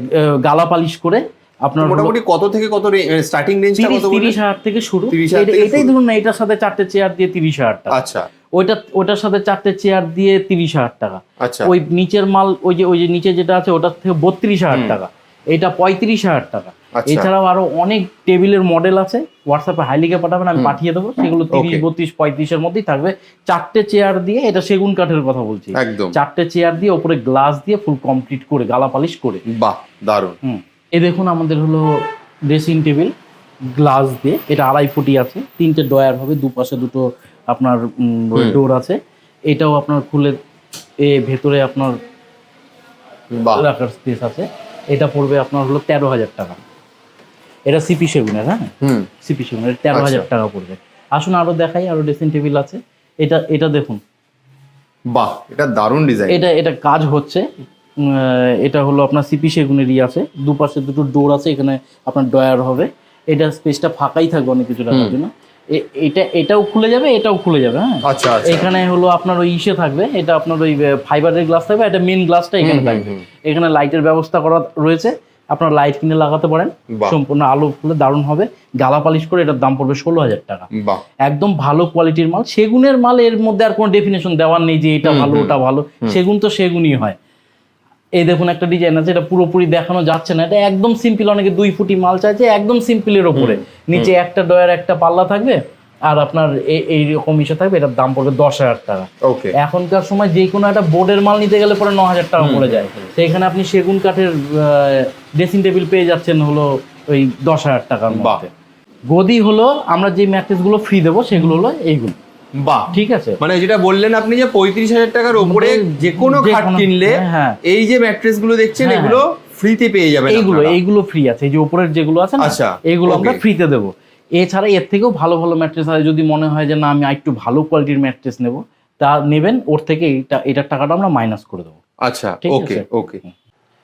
গালা পালিশ করে আপনার মোটামুটি কত থেকে কত স্টার্টিং রেঞ্জটা কত? 30,000 থেকে শুরু। এটাই ধরুন না, এটার সাথে 4টে চেয়ার দিয়ে 30,000 টাকা। আচ্ছা, ওটার সাথে 4টে চেয়ার দিয়ে 30,000 টাকা। আচ্ছা, ওই নিচের মাল ওই যে নিচে যেটা আছে ওটার থেকে 32,000 টাকা, এটা 35,000 টাকা। এছাড়াও আরো অনেক টেবিলের মডেল আছে, হোয়াটসঅ্যাপে হাইলিকে পাঠাবেন, আমি পাঠিয়ে দেবো। সেগুলো 30, 32, 35-এর মধ্যেই থাকবে। 4টে চেয়ার দিয়ে, এটা সেগুন কাঠের কথা বলছি, 4টে চেয়ার দিয়ে ওপরে গ্লাস দিয়ে ফুল কমপ্লিট করে গালা পালিশ করে। বাহ, দারুণ। এই দেখুন আমাদের হলো ড্রেসিং টেবিল গ্লাস দিয়ে, এটা 2.5 ফুটি আছে, 3টে ডয়ার হবে, দুপাশে দুটো আপনার ডোর আছে। এটাও আপনার খুলে ভেতরে আপনার রাখার স্পেস আছে। এটা পড়বে আপনার হলো 13,000 টাকা। এটা সিপি সেগুনের, হ্যাঁ সিপি সেগুনের 13,000 টাকা পড়বে। আসুন আরো দেখাই, আরো ড্রেসিং টেবিল আছে। এটা দেখুন, বাহ, এটা দারুণ ডিজাইন। এটা কাজ হচ্ছে, এটা হলো আপনার সিপি সেগুনেরই আছে, দুপাশে দুটো ডোর আছে, এখানে আপনার ডয়ার হবে। এটা স্পেসটা ফাঁকাই থাকবে অনেক কিছু রাখার জন্য। এটাও খুলে যাবে, এটাও খুলে যাবে। হ্যাঁ, আচ্ছা, এখানে হলো আপনার ওই ইসে থাকবে, এটা আপনার ওই ফাইবারের গ্লাস থাকবে, এটা মেন গ্লাসটা এখানে থাকবে। এখানে লাইটের ব্যবস্থা করা রয়েছে, আপনার লাইট কিনে লাগাতে পারেন, সম্পূর্ণ আলো ফুলে দারুণ হবে। গালা পালিশ করে এটার দাম পড়বে 16,000 টাকা। একদম ভালো কোয়ালিটির মাল, সেগুনের মাল, এর মধ্যে আর কোনো ডেফিনেশন দেওয়ার নেই যে এটা ভালো ওটা ভালো, সেগুন তো সেগুনই হয়। এই দেখুন একটা ডিজাইন আছে, এটা পুরোপুরি দেখানো যাচ্ছে না, এটা একদম সিম্পল। অনেকে 2 ফুটি মাল চাইছে, একদম সিম্পলের ওপরে, নিচে একটা ডয়ার একটা পাল্লা থাকবে, আর আপনার এইরকম ইসে থাকবে। এটার দাম পড়বে 10,000 টাকা। এখনকার সময় যে কোনো একটা বোর্ডের মাল নিতে গেলে পরে 9,000 টাকা পড়ে যায়, সেইখানে আপনি সেগুন কাঠের ড্রেসিং টেবিল পেয়ে যাচ্ছেন হলো ওই 10,000 টাকার মধ্যে। গদি হলো আমরা যে ম্যাট্রেসগুলো ফ্রি দেবো সেগুলো হলো এইগুলো। বাহ, ঠিক আছে, মানে যেটা বললেন আপনি যে 35,000 টাকার উপরে যে কোনো খাট কিনলে এই যে ম্যাট্রেস গুলো দেখছেন এগুলো ফ্রিতে পেয়ে যাবেন। এইগুলো ফ্রি আছে, এই যে উপরের যেগুলো আছে না, এগুলো আমরা ফ্রিতে দেবো। এছাড়া এর থেকেও ভালো ভালো ম্যাট্রেস আছে, যদি মনে হয় যে না আমি একটু ভালো কোয়ালিটির ম্যাট্রেস নেব, তা নেবেন, ওর থেকে এটার টাকাটা আমরা মাইনাস করে দেবো। আচ্ছা, ওকে।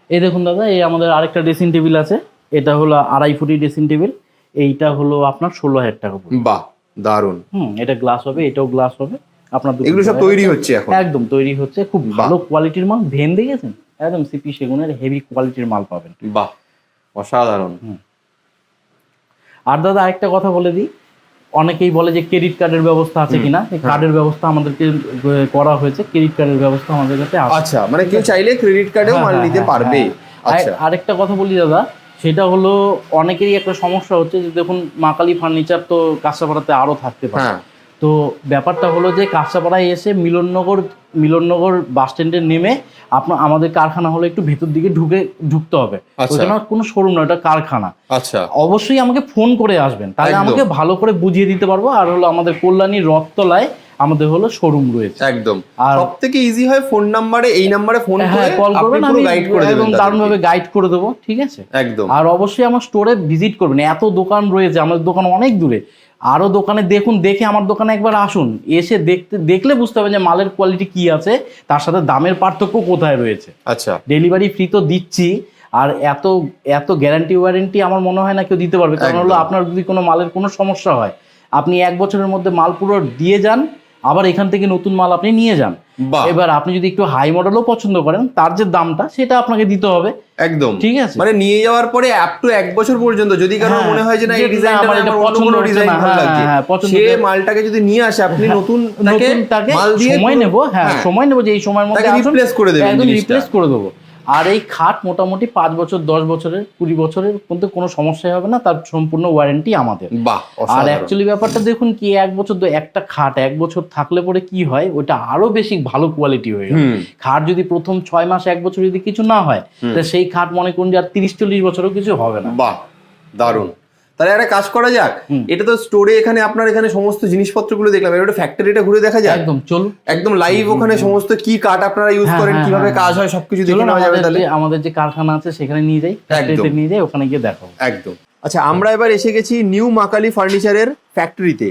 এই দেখুন দাদা, এই আমাদের আরেকটা ড্রেসিং টেবিল আছে, এটা হলো 2.5 ফুটি ড্রেসিং টেবিল, এইটা হলো আপনার 16,000 টাকা পড়বে। বাহ, দারুণ। এটা গ্লাস হবে, এটাও গ্লাস হবে আপনার। এগুলো সব তৈরি হচ্ছে এখন? একদম তৈরি হচ্ছে, খুব ভালো কোয়ালিটির মাল। ভেন দেখেছেন, একদম সিপি সেগুনের হেভি কোয়ালিটির মাল পাবেন। বাহ, অসাধারণ। আর দাদা আরেকটা কথা বলে দিই, অনেকেই বলে যে ক্রেডিট কার্ডের ব্যবস্থা আছে কিনা। কার্ডের ব্যবস্থা আমাদেরকে করা হয়েছে, ক্রেডিট কার্ডের ব্যবস্থা আমাদের কাছে আছে। আচ্ছা, মানে কেউ চাইলে ক্রেডিট কার্ডেও মাল নিতে পারবে। আচ্ছা, আরেকটা কথা বলি দাদা, সেটা হলো অনেকেরই একটা সমস্যা হচ্ছে যে দেখুন মা কালী ফার্নিচার তো কাঁচরাপাড়াতে আরো থাকতে পারে, তো ব্যাপারটা হলো যে কাঁচরাপাড়ায় এসে মিলননগর বাস স্ট্যান্ডে নেমে আমাদের কারখানা হলো একটু ভেতর দিকে ঢুকতে হবে। ওখানে কোনো শোরুম না, ওটা কারখানা। আচ্ছা, অবশ্যই আমাকে ফোন করে আসবেন, তাহলে আমাকে ভালো করে বুঝিয়ে দিতে পারবো। আর হলো আমাদের কল্যাণী রথতলায় আমাদের হলো শোরুম রয়েছে। একদম সবথেকে ইজি হয় ফোন নাম্বারে, এই নাম্বারে ফোন করে কল করবেন, আমি গাইড করে দেব, এবং দারুণভাবে গাইড করে দেবো। ঠিক আছে, একদম। আর অবশ্যই আমার স্টোরে ভিজিট করবেন, এত দোকান রয়েছে, আমাদের দোকান অনেক দূরে। আরো দোকানে দেখুন, দেখে আমার দোকানে একবার আসুন, এসে দেখলে বুঝতে হবে যে মালের কোয়ালিটি কি আছে, তার সাথে দামের পার্থক্য কোথায় রয়েছে। আচ্ছা, ডেলিভারি ফ্রি তো দিচ্ছি, আর এত গ্যারান্টি ওয়ারেন্টি আমার মনে হয় না কেউ দিতে পারবে। কারণ হলো আপনার যদি কোনো মালের কোনো সমস্যা হয়, আপনি 1 বছরের মধ্যে মাল পুরো দিয়ে যান, আবার এখান থেকে নতুন মাল আপনি নিয়ে যান। এবার আপনি যদি একটু হাই মডেলও পছন্দ করেন, তার যে দামটা সেটা আপনাকে দিতে হবে। একদম, ঠিক আছে, মানে নিয়ে যাওয়ার পরে আপ টু 1 বছর পর্যন্ত যদি কারো মনে হয় যে না এই ডিজাইনটা আমার পছন্দ, ডিজাইন ভালো লাগছে, সে মালটাকে যদি নিয়ে আসে, আপনি নতুন তাকে মাল দিয়ে সময় নেব, সময় নেব, যে এই সময়ের মধ্যে রিপ্লেস করে দেবেন, একদম রিপ্লেস করে দেবো। আর এই খাট মোটামুটি 5 বছর, 10 বছরের, 20 বছরের মধ্যে কোনো সমস্যাই হবে না, তার সম্পূর্ণ ওয়ারেন্টি আমাদের। আর অ্যাকচুয়ালি ব্যাপারটা দেখুন কি, 1 বছর একটা খাট 1 বছর থাকলে পরে কি হয়, ওটা আরো বেশি ভালো কোয়ালিটি হয়ে যায়। খাট যদি প্রথম 6 মাস 1 বছর যদি কিছু না হয়, তাহলে সেই খাট মনে করুন যে আর 30-40 বছরও কিছু হবে না। বাহ, দারুণ। তাহলে একটা কাজ করা যাক, এটা তো স্টোরে, এখানে আপনার এখানে সমস্ত জিনিসপত্রগুলো দেখলাম, এটা ফ্যাক্টরিটা ঘুরে দেখা যায়। একদম, চলুন একদম লাইভ ওখানে সমস্ত কি কাঠ আপনারা ইউজ করেন, কিভাবে কাজ হয়, সবকিছু দেখে নেওয়া যাবে। তাহলে আমাদের যে কারখানা আছে সেখানে নিয়ে যাই, ফ্যাক্টরিতে নিয়ে যাই, ওখানে গিয়ে দেখাবো। একদম। আচ্ছা, আমরা এবার এসে গেছি নিউ মাকালি ফার্নিচারের ফ্যাক্টরিতে।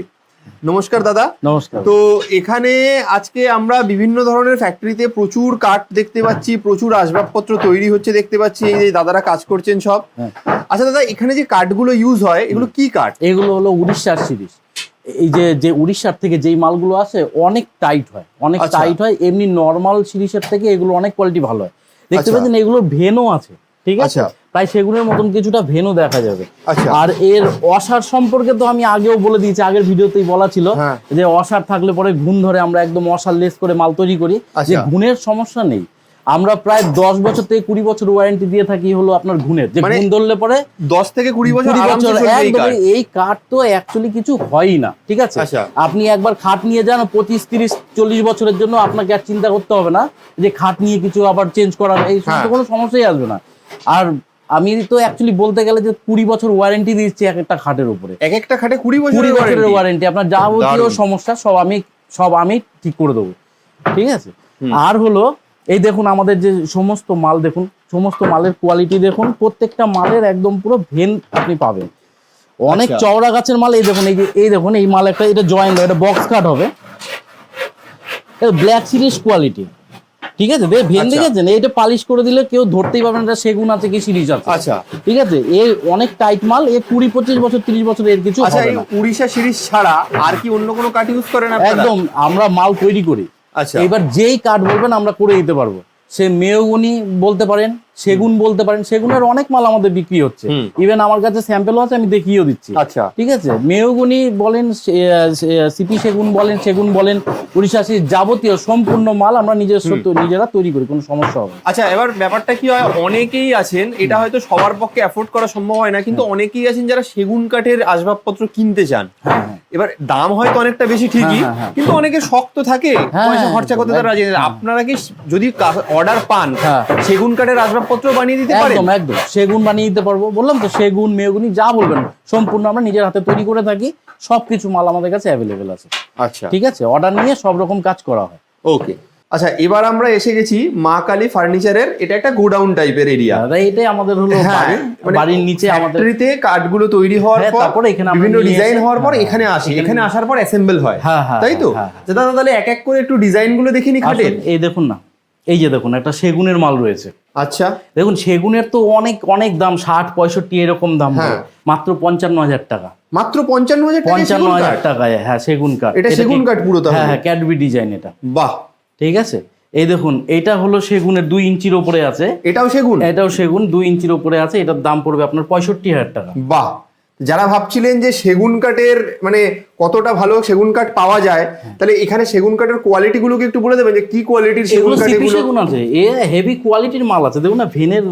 নমস্কার দাদা। নমস্কার। তো এখানে আজকে আমরা বিভিন্ন ধরনের ফ্যাক্টরিতে প্রচুর কাঠ দেখতে পাচ্ছি, প্রচুর আসবাবপত্র তৈরি হচ্ছে দেখতে পাচ্ছি, এই যে দাদারা কাজ করছেন সব। আচ্ছা দাদা, এখানে যে কাঠগুলো ইউজ হয়, এগুলো কি কাঠ? এগুলো হলো উড়িষ্যার সিরিজ। এই যে উড়িষ্যার থেকে যেই মালগুলো আসে অনেক টাইট হয়, অনেক টাইট হয়। এমনি নর্মাল সিরিজের থেকে এগুলো অনেক কোয়ালিটি ভালো হয়। দেখতে পাচ্ছেন এগুলোর ভেনও আছে, ঠিক আছে, প্রায় সেগুলোর মতন কিছুটা ভেনও দেখা যাবে। আর এর অসার সম্পর্কে তো আমি আগেও বলে দিয়েছি, আগের ভিডিওতেই বলা ছিল যে অসার থাকলে পরে ঘুণ ধরে, আমরা একদম অসার লেস করে মাল তৈরি করি, যে ঘুণের সমস্যা নেই। আমরা প্রায় 10 বছর থেকে 20 বছর ওয়ারেন্টি দিয়ে থাকি হলো আপনার ঘুণের, যে ঘুণ ধরলে পরে 10 থেকে 20 বছর এই কাঠ তো অ্যাকচুয়ালি কিছু হয়ই না। ঠিক আছে, আপনি একবার খাট নিয়ে যান 25, 30, 40 বছরের জন্য, আপনাকে আর চিন্তা করতে হবে না যে খাট নিয়ে কিছু আবার চেঞ্জ করার, এই সমস্ত কোনো সমস্যাই আসবে না। আর আমি তো অ্যাকচুয়ালি বলতে গেলে যে 20 বছর ওয়ারেন্টি দিচ্ছি এক একটা খাটের উপরে, এক একটা খাটে 20 বছরের ওয়ারেন্টি। আপনার যাবতীয় সমস্যা সব আমি ঠিক করে দেবো। ঠিক আছে, আর হলো এই দেখুন আমাদের যে সমস্ত মাল, দেখুন সমস্ত মালের কোয়ালিটি দেখুন, প্রত্যেকটা মালের একদম পুরো ভেন আপনি পাবেন। অনেক চওড়া গাছের মাল। এই দেখুন এই মাল একটা, এটা জয়েন্ট, এটা বক্স কাট হবে, এটা ব্ল্যাক সিরিজ কোয়ালিটি। ঠিক আছে, ভেন দেখেছেন, এটা পালিশ করে দিলে কেউ ধরতেই পারবে না এটা সেগুন আছে কি সিরিজ আছে। আচ্ছা, ঠিক আছে, এই অনেক টাইট মাল, এ 20-25 বছর 30 বছর এর কিছু হবে না। উড়িষ্যা সিরিজ ছাড়া আর কি অন্য কোনো কাঠ ইউজ করেন আপনারা? একদম, আমরা মাল তৈরি করি। আচ্ছা, এবার যেই কাঠ বলবেন আমরা করে দিতে পারবো। সে মেহগনি বলতে পারেন, সেগুন বলতে পারেন, সেগুনের অনেক মাল আমাদের বিক্রি হচ্ছে। ইভেন আমার কাছে স্যাম্পেলও আছে, আমি দেখিয়েও দিচ্ছি। আচ্ছা, ঠিক আছে, মেহগনি বলেন, সিপি সেগুন বলেন, উড়িষ্যা সিরিজ, যাবতীয় সম্পূর্ণ মাল আমরা নিজেরা তৈরি করি, কোনো সমস্যা হবে। আচ্ছা, এবার ব্যাপারটা কি হয়, অনেকেই আছেন, এটা হয়তো সবার পক্ষে অ্যাফোর্ড করা সম্ভব হয় না, কিন্তু অনেকেই আছেন যারা সেগুন কাঠের আসবাবপত্র কিনতে চান। এবার দাম হয়তো অনেকটা বেশি ঠিকই, কিন্তু অনেকে শক্ত থাকে, পয়সা খরচা করতে তারা রাজি। আপনারা কি যদি অর্ডার পান, সেগুন কাঠের আসবাবপত্র বানিয়ে দিতে পারেন? একদম সেগুন বানিয়ে দিতে পারবো। বললাম তো, সেগুন মেহগনি যা বলবেন সম্পূর্ণ আমরা নিজের হাতে তৈরি করে থাকি। সবকিছু মাল আমাদের কাছে অ্যাভেলেবেল আছে। আচ্ছা, ঠিক আছে, অর্ডার নিয়ে সব রকম কাজ করা হয়। ওকে। আচ্ছা, এবার আমরা এসে গেছি মা কালী ফার্নিচারের, এটা একটা গোডাউন টাইপের এরিয়া। এটাই আমাদের হলো বাড়ির নিচে আমাদের ফ্যাক্টরিতে কাঠগুলো তৈরি হওয়ার পর, তারপরে এখানে বিভিন্ন ডিজাইন হওয়ার পর এখানে আসে, এখানে আসার পর অ্যাসেম্বল হয়, তাই তো? দাদা তাহলে এক এক করে একটু ডিজাইন গুলো দেখিনি খাটের। এই দেখুন না, এই যে দেখুন একটা সেগুনের মাল রয়েছে। আচ্ছা, দেখুন সেগুনের তো অনেক দাম, 60-65 এরকম দাম, মাত্র 55,000 টাকা। মাত্র 55,000 টাকায় সেগুন কাঠ। এটা সেগুন কাঠ পুরো? হ্যাঁ, ক্যাডবি ডিজাইন এটা। বাহ, ঠিক আছে। এই দেখুন, এটা হলো সেগুনের 2 ইঞ্চির উপরে আছে। এটাও সেগুন 2 ইঞ্চির উপরে আছে। এটার দাম পড়বে আপনার 65,000 টাকা। বাহ, যারা ভাবছিলেন যে সেগুন কাঠের মানে কতটা ভালো সেগুন কাঠ পাওয়া যায়, তাহলে এখানে সেগুন কাঠের কোয়ালিটি গুলোকে একটু বলে দেবেন যে কি কোয়ালিটির সেগুন কাঠ? সেগুন আছে, এ হেভি কোয়ালিটির মাল আছে। দেখুন না, ভেনের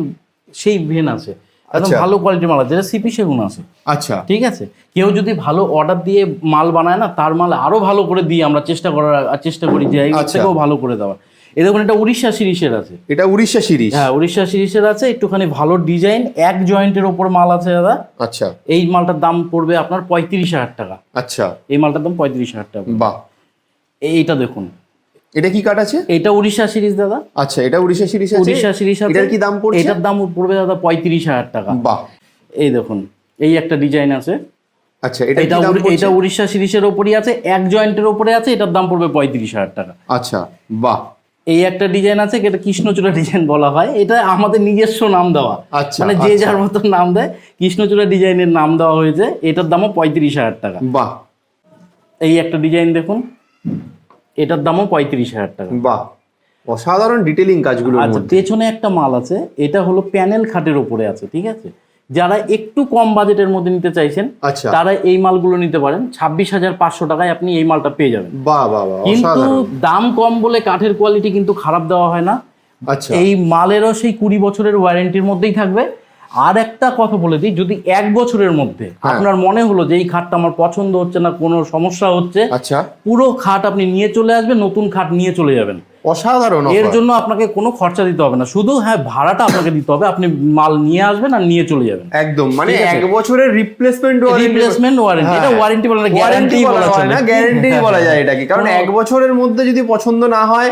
সেই ভেন আছে, একদম আচ্ছা। ভালো কোয়ালিটির মাল আছে, যেটা সিপি সেগুন আছে। আচ্ছা ঠিক আছে, কেউ যদি ভালো অর্ডার দিয়ে মাল বানায় না, তার মাল আরো ভালো করে দিয়ে আমরা চেষ্টা করি যে এর আচ্ছা। থেকেও ভালো করে দেওয়ার। এই দেখুন, এটা উড়িষ্যা সিরিজের আছে। এটা উড়িষ্যা সিরিজ? হ্যাঁ, উড়িষ্যা সিরিজের আছে, একটুখানি ভালো ডিজাইন, এক জয়েন্টের ওপর মাল আছে দাদা। আচ্ছা। এই মালটার দাম পড়বে আপনার 35,000 টাকা। আচ্ছা। এই মালটার দাম 35,000 টাকা। বাহ, এইটা দেখুন, এটা কি কাঠ আছে? এটা উড়িষ্যা সিরিজ দাদা। আচ্ছা, এটা উড়িষ্যা সিরিজ আছে। উড়িষ্যা সিরিজ আছে। এটার কি দাম পড়ছে? এটার দাম পড়বে দাদা 35,000 টাকা। বাহ। এই দেখুন, এই একটা ডিজাইন আছে। আচ্ছা, এটা কি এটা দাম পড়ছে? এটা উড়িষ্যা সিরিজের ওপরই আছে, এক জয়েন্টের ওপরে আছে, এটার দাম পড়বে 35,000 টাকা। আচ্ছা, বাহ। এই একটা ডিজাইন আছে, এটা কৃষ্ণচূড়া ডিজাইন বলা হয়, এটা আমাদের নিজস্ব নাম দেওয়া। আচ্ছা, মানে যে যার মতো নাম দেয়, কৃষ্ণচূড়া ডিজাইনের নাম দেওয়া হয়েছে। এটার দামও 35,000 টাকা। বাহ। এই একটা ডিজাইন দেখুন, এটার দামও 35,000 টাকা। বাহ, অসাধারণ ডিটেইলিং কাজগুলোর আচ্ছা, মধ্যে। পেছনে একটা মাল আছে, এটা হলো প্যানেল খাটের উপরে আছে। ঠিক আছে, যারা একটু কম বাজেটের মধ্যে নিতে চাইছেন, আচ্ছা। তারা এই মালগুলো নিতে পারেন। 26,500 টাকায় আপনি এই মালটা পেয়ে যাবেন। বাহ বাহ বাহ, কিন্তু অসাধারণ। দাম কম বলে কাঠের কোয়ালিটি কিন্তু খারাপ দেওয়া হয় না। আচ্ছা। এই মালেরও সেই 20 বছরের ওয়ারেন্টির মধ্যেই থাকবে। আর একটা কথা বলে দিই, যদি 1 বছরের মধ্যে আপনার মনে হলো যে এই খাটটা আমার পছন্দ হচ্ছে না, কোনো সমস্যা হচ্ছে, আচ্ছা, পুরো খাট আপনি নিয়ে চলে আসবেন, নতুন খাট নিয়ে চলে যাবেন। অসাধারণ। এর জন্য আপনাকে কোনো খরচা দিতে হবে না, শুধু ভাড়াটা আপনাকে দিতে হবে। আপনি মাল নিয়ে আসবেন আর নিয়ে চলে যাবেন। একদম, মানে 1 বছরের রিপ্লেসমেন্ট ওয়ারেন্টি। এটা ওয়ারেন্টি বলে না, গ্যারান্টি বলা যায় না, গ্যারান্টি বলা যায় এটাকে। কারণ 1 বছরের মধ্যে যদি পছন্দ না হয়,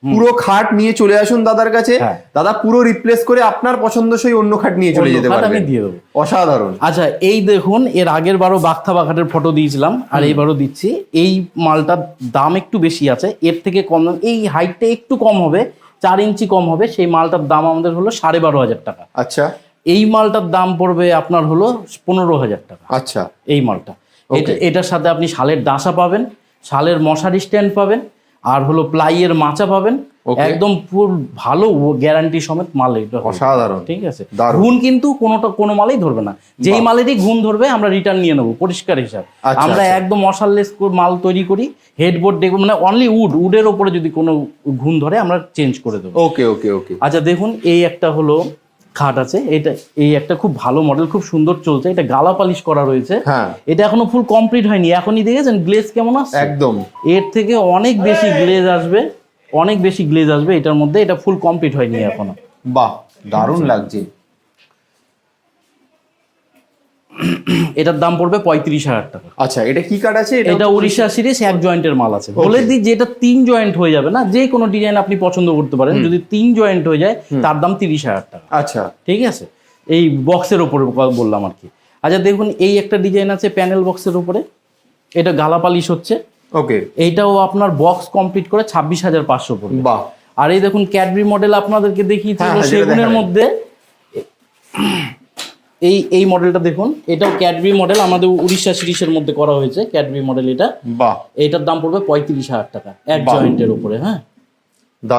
পুরো খাট নিয়ে চলে আসুন দাদার কাছে। দাদা পুরো রিপ্লেস করে আপনার পছন্দসই অন্য খাট নিয়ে চলে যেতে পারবেন। আমি দিয়ে দেবো। অসাধারণ। আচ্ছা, এই দেখুন, এর আগের বারও বাগথা বাঘাটের ফটো দিয়েছিলাম, আর এইবারও দিচ্ছি। এই মালটার দাম একটু বেশি আছে, এর থেকে কম দাম। এই হাইটটা একটু কম হবে, 4 ইঞ্চি কম হবে। সেই মালটার দাম আমাদের হলো 12,500 টাকা। আচ্ছা। এই মালটার দাম পড়বে আপনার হলো 15,000 টাকা। আচ্ছা। এই মালটা, এটার সাথে আপনি শালের ডাসা পাবেন, শালের মশারি স্ট্যান্ড পাবেন, আর হলো প্লাইয়ের মাচা পাবেন। একদম ফুল ভালো গ্যারান্টি সমেত মাল। এটা অসাধারণ। ঠিক আছে, ঘুণ কিন্তু কোনো মালেই ধরবে না। যেই মালেরই ঘুণ ধরবে আমরা রিটার্ন নিয়ে নেবো, পরিষ্কার হিসাব। আমরা একদম মশারলেস মাল তৈরি করি। হেডবোর্ড দেখবো, মানে অনলি উডের ওপরে যদি কোনো ঘুণ ধরে আমরা চেঞ্জ করে দেবো। ওকে ওকে ওকে। আচ্ছা দেখুন, এই একটা হলো খাট আছে। এটা এই একটা খুব ভালো মডেল, খুব সুন্দর চলছে। এটা গালা পালিশ করা রয়েছে। এটা এখনো ফুল কমপ্লিট হয়নি। এখনই দেখেছেন গ্লেজ কেমন আসছে? একদম এর থেকে অনেক বেশি গ্লেজ আসবে, অনেক বেশি গ্লেজ আসবে এটার মধ্যে। এটা ফুল কমপ্লিট হয়নি এখনো। বাহ, দারুণ লাগছে। এটার দাম পড়বে 35,000 টাকা। আচ্ছা, এটা কি কাঠ আছে? এটা উড়িষ্যা সিরিজ, 1 জয়েন্টের মাল আছে। বলে দিই যে এটা 3 জয়েন্ট হয়ে যাবে না, যে কোনো ডিজাইন আপনি পছন্দ করতে পারেন। যদি 3 জয়েন্ট হয়ে যায়, তার দাম 30,000 টাকা। আচ্ছা, ঠিক আছে, এই বক্সের উপরে বললাম আর কি। আচ্ছা দেখুন, এই একটা ডিজাইন আছে প্যানেল বক্সের উপরে। এটা গালা পালিশ হচ্ছে। ওকে, এইটাও আপনার বক্স কমপ্লিট করে 26,500 পড়বে। বাহ। আর এই দেখুন ক্যাডবরি মডেল আপনাদেরকে দেখিয়েছিল সেগুনের মধ্যে। এই মডেলটা দেখুন, এটাও ক্যাডবরি মডেল, আমাদের উড়িষ্যা সিরিজের মধ্যে করা হয়েছে ক্যাডবরি মডেল এটা। বাহ। এটার দাম পড়বে 35,000 টাকা, 1 জয়েন্টের উপরে। হ্যাঁ,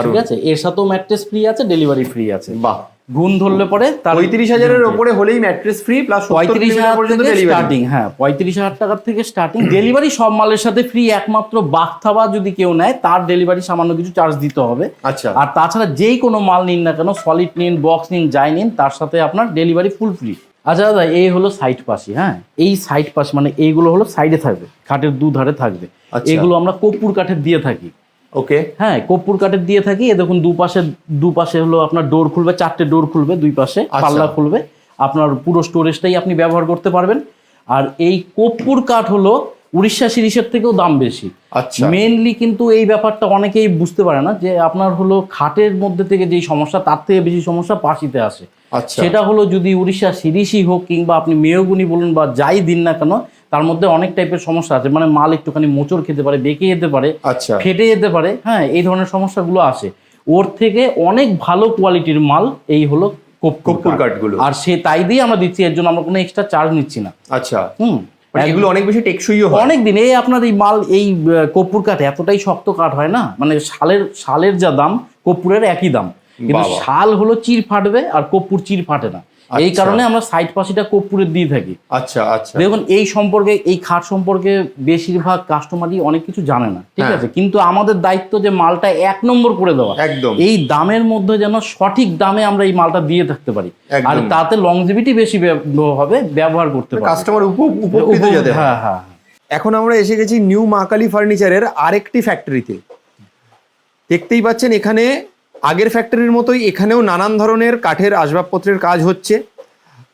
ঠিক আছে। এর সাথেও ম্যাট্রেস ফ্রি আছে, ডেলিভারি ফ্রি আছে। বাহ। ঘুণ ধরলে পরে 35,000-এর উপরে হলেই ম্যাট্রেস ফ্রি, প্লাস 35,000 পর্যন্ত স্টার্টিং। হ্যাঁ, 35,000 টাকা থেকে স্টার্টিং। ডেলিভারি সব মালের সাথে ফ্রি, একমাত্র বাগথাবা যদি কেউ নেয় তার ডেলিভারি সামান্য কিছু চার্জ দিতে হবে। আচ্ছা। আর তাছাড়া যেই কোনো মাল নিন না কেন, সলিড নিন, বক্স নিন, যাই নিন, তার সাথে আপনার ডেলিভারি ফুল ফ্রি। আচ্ছা দাদা, এই হলো সাইড পাশি। হ্যাঁ, এই সাইড পাশি মানে এইগুলো হলো সাইডে থাকবে, খাটের দুধারে থাকবে। এগুলো আমরা কর্পূর কাঠের দিয়ে থাকি। ওকে, হ্যাঁ, কর্পূর কাঠের দিয়ে থাকি। এ দেখুন, দুপাশে হলো আপনার ডোর খুলবে, 4টে ডোর খুলবে, দুই পাশে পাল্লা খুলবে। আপনার পুরো স্টোরেজটাই আপনি ব্যবহার করতে পারবেন। আর এই কর্পূর কাঠ হলো উড়িষ্যা সিরিজের থেকেও দাম বেশি। আচ্ছা। মেইনলি কিন্তু এই ব্যাপারটা অনেকেই বুঝতে পারে না, যে আপনার হলো খাটের মধ্যে থেকে যেই সমস্যা, তার থেকে বেশি সমস্যা পাশিতে আসে। আচ্ছা। সেটা হলো যদি উড়িষ্যা সিরিজই হোক, কিংবা আপনি মেয়গুনি বলুন, বা যাই দিন না কেন, তার মধ্যে অনেক টাইপের সমস্যা আছে। মানে মাল একটুখানি মোচড় খেতে পারে, বেঁকে যেতে পারে, ফেটে যেতে পারে। হ্যাঁ, এই ধরনের সমস্যাগুলো আসে। ওর থেকে অনেক ভালো কোয়ালিটির মাল এই হলো কর্পূর কাঠগুলো। আর তাই দিয়ে আমরা দিচ্ছি, এর জন্য আমরা কোনো এক্সট্রা চার্জ নিচ্ছি না। আচ্ছা। এগুলো অনেক বেশি টেকসইও হয়। অনেক দিন। এই আপনার এই মাল, এই কর্পূর কাঠ এতটাই শক্ত কাঠ হয় না, মানে শালের যা দাম কর্পূরের একই দাম, কিন্তু শাল হলো চির ফাটবে আর কর্পূর চির ফাটে না। এই কারণে আমরা সাইড পাশিটা কর্পূরের দিয়ে থাকি। আচ্ছা আচ্ছা। দেখুন এই সম্পর্কে, এই খাট সম্পর্কে বেশিরভাগ কাস্টমারই অনেক কিছু জানে না, ঠিক আছে, কিন্তু আমাদের দায়িত্ব যে মালটা 1 নম্বর করে দেওয়া, একদম এই দামের মধ্যে যেন সঠিক দামে আমরা এই মালটা দিয়ে থাকতে পারি, আর তাতে লংজিভিটি বেশি হবে, ব্যবহার করতে পারি, কাস্টমার উপকৃত যাতে। হ্যাঁ হ্যাঁ। এখন আমরা এসে গেছি নিউ মা কালী ফার্নিচারের আরেকটি ফ্যাক্টরিতে। দেখতেই পাচ্ছেন এখানে আগের ফ্যাক্টরির মতোই এখানেও নানান ধরনের কাঠের আসবাবপত্রের কাজ হচ্ছে।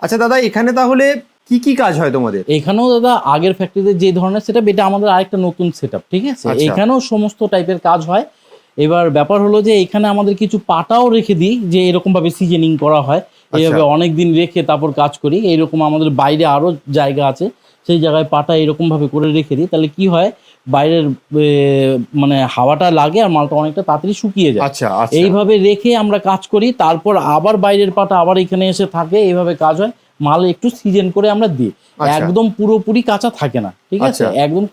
আচ্ছা দাদা, এখানে তাহলে কি কি কাজ হয় তোমাদের? এখানেও দাদা আগের ফ্যাক্টরিতে যে ধরনের সেটআপ, এটা আমাদের আরেকটা নতুন সেটআপ, ঠিক আছে। এখানেও সমস্ত টাইপের কাজ হয়। এবার ব্যাপার হলো যে এখানে আমাদের কিছু পাটাও রেখে দিই, যে এরকম ভাবে সিজনিং করা হয়, এইভাবে অনেকদিন রেখে তারপর কাজ করি। এইরকম আমাদের বাইরে আরো জায়গা আছে, সেই জায়গায় পাটা এরকম ভাবে করে রেখে দিই, তাহলে কি হয় বাইরের মানে হাওয়াটা লাগে আর মালটা অনেকটা তাড়াতাড়ি শুকিয়ে যায়। আচ্ছা, এইভাবে রেখে আমরা কাজ করি, তারপর আবার বাইরের পাটা আবার এখানে এসে থাকে, এইভাবে কাজ হয়। মাল একটু সিজন করে আমরা দিই, একদম পুরোপুরি কাঁচা থাকে না, ঠিক আছে, একদম।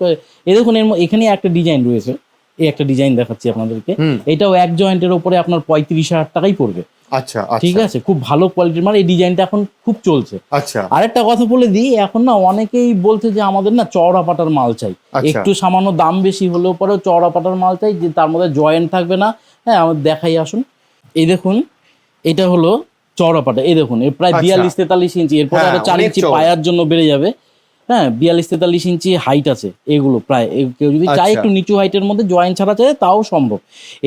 এই দেখুন এখানে একটা ডিজাইন রয়েছে, এই একটা ডিজাইন দেখাচ্ছি আপনাদেরকে, এটাও এক জয়েন্টের উপরে আপনার 35,000 টাকাই পড়বে। আচ্ছা, ঠিক আছে, খুব ভালো কোয়ালিটির মাল। এই ডিজাইনটা এখন খুব চলছে। আচ্ছা, আরেকটা কথা বলে দিই, এখন না অনেকেই বলছে যে আমাদের না চওড়া পাটার মাল চাই, একটু সামান্য দাম বেশি হলেও পরেও চওড়া পাটার মাল চাই, যে তার মধ্যে জয়েন্ট থাকবে না। হ্যাঁ, আমাদের দেখাই আসুন। এই দেখুন এটা হলো চওড়া পাটা, এই দেখুন প্রায় 42-43 ইঞ্চি, এরপরে আরো 4 ইঞ্চি পায়ার জন্য বেড়ে যাবে। হ্যাঁ, 42-43 ইঞ্চি হাইট আছে এগুলো প্রায়। কেউ যদি চায় একটু নিচু হাইটের মধ্যে জয়েন্ট ছাড়া চায় তাও সম্ভব।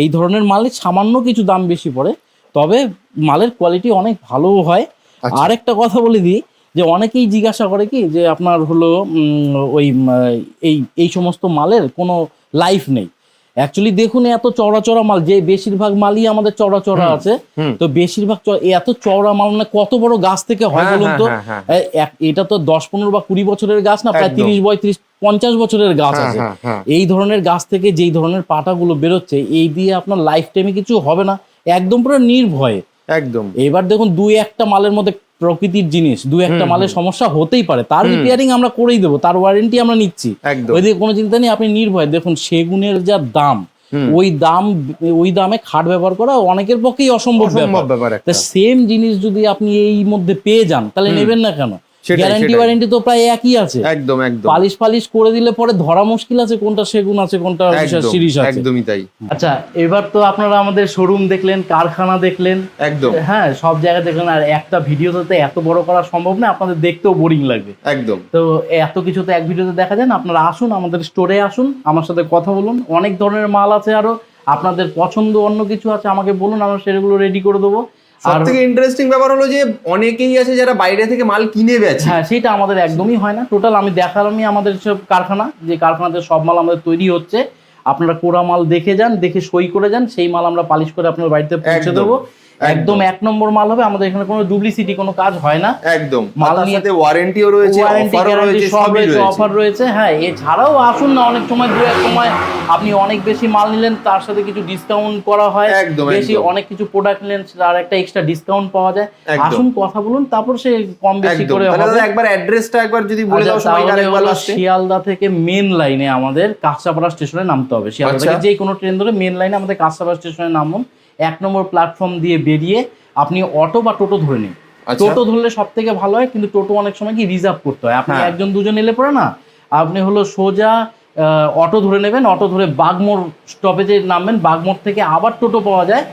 এই ধরনের মালের সামান্য কিছু দাম বেশি পড়ে, তবে মালের কোয়ালিটি অনেক ভালো হয়। আর একটা কথা বলে দিই, যে অনেকেই জিজ্ঞাসা করে কি যে আপনার হলো ওই এই সমস্ত মালের কোনো লাইফ নেই। অ্যাকচুয়ালি দেখুন এত চওড়া চওড়া মাল, যে বেশিরভাগ মালই আমাদের চওড়া চওড়া আছে, তো বেশিরভাগ এত চওড়া মাল মানে কত বড় গাছ থেকে হয় বলুন তো। এটা তো 10-15 বা 20 বছরের গাছ না, প্রায় 30-50 বছরের গাছ আছে। এই ধরনের গাছ থেকে যেই ধরনের পাটাগুলো বেরোচ্ছে, এই দিয়ে আপনার লাইফ টাইমে কিছু হবে না, একদম পুরো নির্ভয়ে একদম। এবার দেখুন 2-1টা মালের মধ্যে প্রকৃতির জিনিস, 2-1টা মালের সমস্যা হতেই পারে, তার রিপেয়ারিং আমরা করেই দেবো, তার ওয়ারেন্টি আমরা নিচ্ছি, ওইদিকে কোনো চিন্তা নেই, আপনি নির্ভয়। দেখুন সেগুনের যা দাম, ওই দামে খাট ব্যবহার করা অনেকের পক্ষেই অসম্ভব ব্যাপার। সেম জিনিস যদি আপনি এই মধ্যে পেয়ে যান, তাহলে নেবেন না কেন? গ্যারান্টি ওয়ারেন্টি তো প্রায় একই আছে। একদম একদম। পালিশ করে দিলে পরে ধরা মুশকিল আছে কোনটা সেগুন আছে কোনটা শিরিষ আছে। একদমই তাই। আচ্ছা, এবার তো আপনারা আমাদের শোরুম দেখলেন, কারখানা দেখলেন, একদম হ্যাঁ, সব জায়গা দেখলেন। আর একটা ভিডিওতে এত বড় করা সম্ভব না, আপনাদের দেখতেও বোরিং লাগবে একদম। তো এত কিছু তো এক ভিডিওতে দেখা যায় না। আপনারা আসুন, আমাদের স্টোরে আসুন, আমার সাথে কথা বলুন। অনেক ধরনের মাল আছে, আরো আপনাদের পছন্দ অন্য কিছু আছে আমাকে বলুন, আমরা সেগুলো রেডি করে দেবো। সবথেকে ইন্টারেস্টিং ব্যাপার হলো যে অনেকেই আছে যারা বাইরে থেকে মাল কিনে বেচে। হ্যাঁ, সেটা আমাদের একদমই হয় না। টোটাল আমি দেখালামই আমাদের সব কারখানা, যে কারখানাতে সব মাল আমাদের তৈরি হচ্ছে। আপনারা কোরা মাল দেখে যান, দেখে সই করে যান, সেই মাল আমরা পালিশ করে আপনার বাড়িতে পৌঁছে দেবো। একদম 1 নম্বর মাল হবে। আমাদের এখানে কোনো ডুপ্লিসিটি কোনো কাজ হয় না। একদম মাল সাথে ওয়ারেন্টিও রয়েছে, অফার রয়েছে। হ্যাঁ, এছাড়াও আসুন না, অনেক সময় 2-1 সময় আপনি অনেক বেশি মাল নিলেন, তার সাথে কিছু ডিসকাউন্ট করা হয়। বেশি অনেক কিছু প্রোডাক্ট নিলেন, তার একটা এক্সট্রা ডিসকাউন্ট পাওয়া যায়। আসুন, কথা বলুন, তারপর সে কম বেশি করে হবে। একবার অ্যাড্রেসটা একবার যদি বলে দাও সবাইকে। আরেকবার শিয়ালদা থেকে মেন লাইনে আমাদের কাঁচরাপাড়া স্টেশনে নামতে হবে। শিয়ালদা থেকে যে কোনো ট্রেন ধরে মেন লাইনে আমাদের কাঁচরাপাড়া স্টেশনে নামুন। 1 নম্বর প্ল্যাটফর্ম দিয়ে বেরিয়ে আপনি অটো বা টোটো ধরে নিন। টোটো ধরলে সব থেকে ভালো হয়, কিন্তু টোটো অনেক সময় কি রিজার্ভ করতে হয়। আপনি 1-2 এলে পরে না, আপনি হলো সোজা অটো ধরে নেবেন, অটো ধরে বাগমোড় স্টপেজে নামবেন। বাগমোড় থেকে আবার টোটো পাওয়া যায়,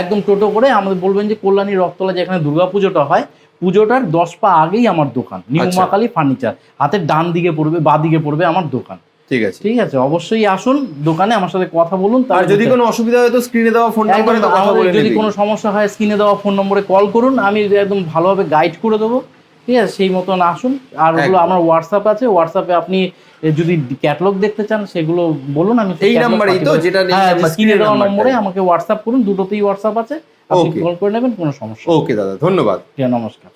একদম টোটো করে আমাদের বলবেন যে কল্যাণী রথতলা, যেখানে দুর্গাপুজোটা হয়, পুজোটার 10 পা আগেই আমার দোকান, নিউ মা কালী ফার্নিচার। হাতের ডান দিকে পড়বে, বা দিকে পড়বে আমার দোকান। ঠিক আছে, ঠিক আছে, অবশ্যই আসুন দোকানে, আমার সাথে কথা বলুন। আর যদি কোনো অসুবিধা হয় তো স্ক্রিনে দেওয়া ফোন নম্বরে কথা বলে নিন। যদি কোনো সমস্যা হয় স্ক্রিনে দেওয়া ফোন নম্বরে কল করুন, আমি একদম ভালোভাবে গাইড করে দেবো। ঠিক আছে, সেই মতন আসুন। আর ওগুলো আমার হোয়াটসঅ্যাপ আছে, হোয়াটসঅ্যাপে আপনি যদি ক্যাটালগ দেখতে চান সেগুলো বলুন, আমি এই নাম্বারেই তো, যেটা স্ক্রিনে দেওয়া নম্বরে আমাকে হোয়াটসঅ্যাপ করুন, দুটোতেই হোয়াটসঅ্যাপ আছে, আপনি কল করে নেবেন, কোনো সমস্যা। ওকে দাদা, ধন্যবাদ। নমস্কার।